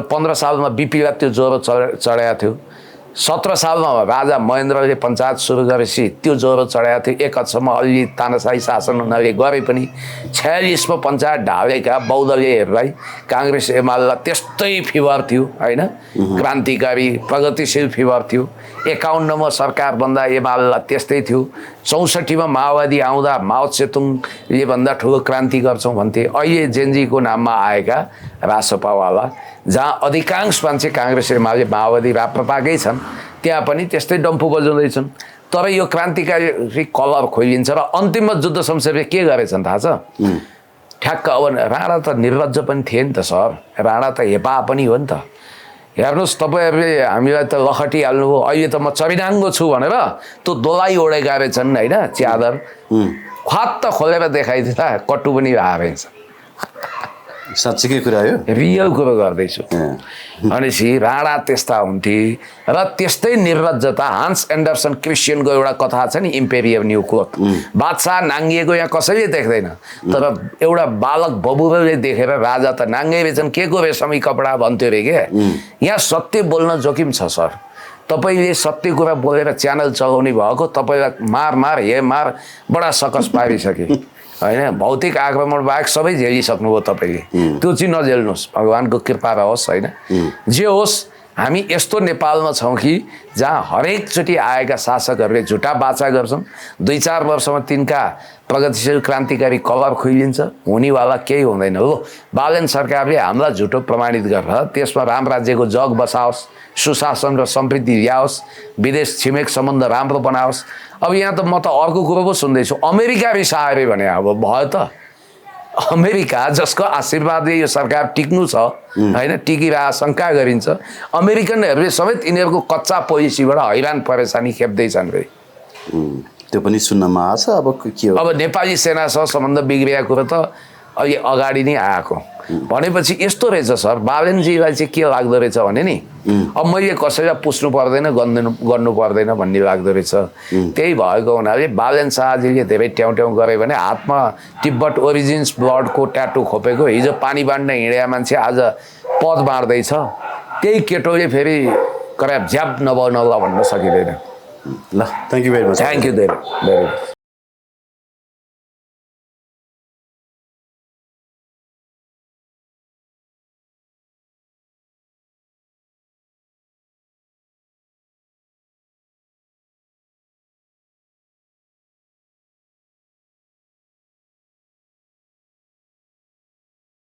15 सालमा बिपीलाई त्यो ज्वरो चढाएको थियो, 17 सालमा राजा महेन्द्रले पञ्चायत सुरु गरेपछि त्यो ज्वरो चढाएको थियो। एक हदसम्म अलि तानाशाही शासन उनीहरूले गरे पनि 46मा पञ्चायत ढालेका बौद्धलेहरूलाई काङ्ग्रेस एमालेलाई त्यस्तै फिभर थियो होइन, क्रान्तिकारी प्रगतिशील फिभर थियो। 51मा सरकार बन्दा एमालेलाई त्यस्तै थियो। 64मा माओवादी आउँदा माओ सेतुङले भन्दा ठुलो क्रान्ति गर्छौँ भन्थे। अहिले जेनजीको नाममा आएका रासपावाला, जहाँ अधिकांश मान्छे काङ्ग्रेस एमाले माओवादी राप्रपाकै छन्, त्यहाँ पनि त्यस्तै डम्फु बजाउँदैछन्। तर यो क्रान्तिकारी कलर खोलिन्छ र अन्तिममा जुद्ध शमशेरले के गरेछन् थाहा छ? ठ्याक्क अब राणा त निर्लज्ज पनि थिए नि त सर, राणा त हेपा पनि हो नि त। हेर्नुहोस् तपाईँहरूले हामीलाई त लखटिहाल्नु हो, अहिले त म चबिनाङ्गो छु भनेर त्यो दोलाई ओढेका रहेछन् होइन, च्यादर ख्वात्त खोलेर देखाइदिँदा कट्टु पनि रहेछ। साँच्चीकै कुरा हो, रियल कुरो गर्दैछु। भनेपछि राणा त्यस्ता हुन्थे र त्यस्तै निर्लज्जता। हान्स एन्डरसन क्रिस्चियनको एउटा कथा छ नि, इम्पेरियम न्यू क्लोथ। बादशाह नाङ्गिएको यहाँ कसैले देख्दैन, तर एउटा बालक बबुले देखेर राजा त नाङ्गै रहेछन्, के को रेशमी कपडा भन्थ्यो अरे के। यहाँ सत्य बोल्न जोखिम छ सर। तपाईँले सत्य कुरा बोलेर च्यानल चलाउने भएको, तपाईँलाई मार हे मार बडा सकस पारिसके होइन। भौतिक आक्रमण बाहेक सबै झेलिसक्नुभयो तपाईँले, त्यो चाहिँ नझेल्नुहोस्, भगवान्को कृपा रहोस् होइन। जे होस्, हामी यस्तो नेपालमा छौँ कि जहाँ हरेकचोटि आएका शासकहरूले झुटा बाचा गर्छन्। 2-4 वर्षमा तिनका प्रगतिशील क्रान्तिकारी कलर खुइलिन्छ, हुनेवाला केही हुँदैन। हो, बालन सरकारले हामीलाई झुटो प्रमाणित गरेर त्यसमा राम राज्यको जग बसाओस्, सुशासन र समृद्धि ल्याओस्, विदेश छिमेक सम्बन्ध राम्रो बनाओस्। अब यहाँ त म त अर्को कुरो पो सुन्दैछु, अमेरिका रिसायो अरे भने अब भयो त। अमेरिका जसको आशीर्वादले यो सरकार टिक्नु छ होइन, टिकिरह शङ्का गरिन्छ, अमेरिकनहरूले समेत यिनीहरूको कच्चा पोलिसीबाट हैरान परेशानी खेप्दैछन् रे। त्यो पनि सुन्नमा आछ। अब के हो, अब नेपाली सेनासँग सम्बन्ध बिग्रिएको कुरो त अहिले अगाडि नै आएको। भनेपछि यस्तो रहेछ सर, बालनजीलाई चाहिँ के लाग्दो रहेछ भने नि, अब मैले कसैलाई पुस्नु पर्दैन, गर्नु पर्दैन भन्ने लाग्दो रहेछ। त्यही भएको हुनाले बालन शाहजीले धेरै ट्याउ गरे भने हातमा तिब्बत ओरिजिन्स ब्लडको ट्याटु खोपेको, हिजो पानी बाँड्न हिँडेका मान्छे आज पद बाँड्दैछ। त्यही केटोले फेरि कराप झ्याप नभनला भन्न सकिँदैन। ल, thank you very much. Thank you धेरै धेरै।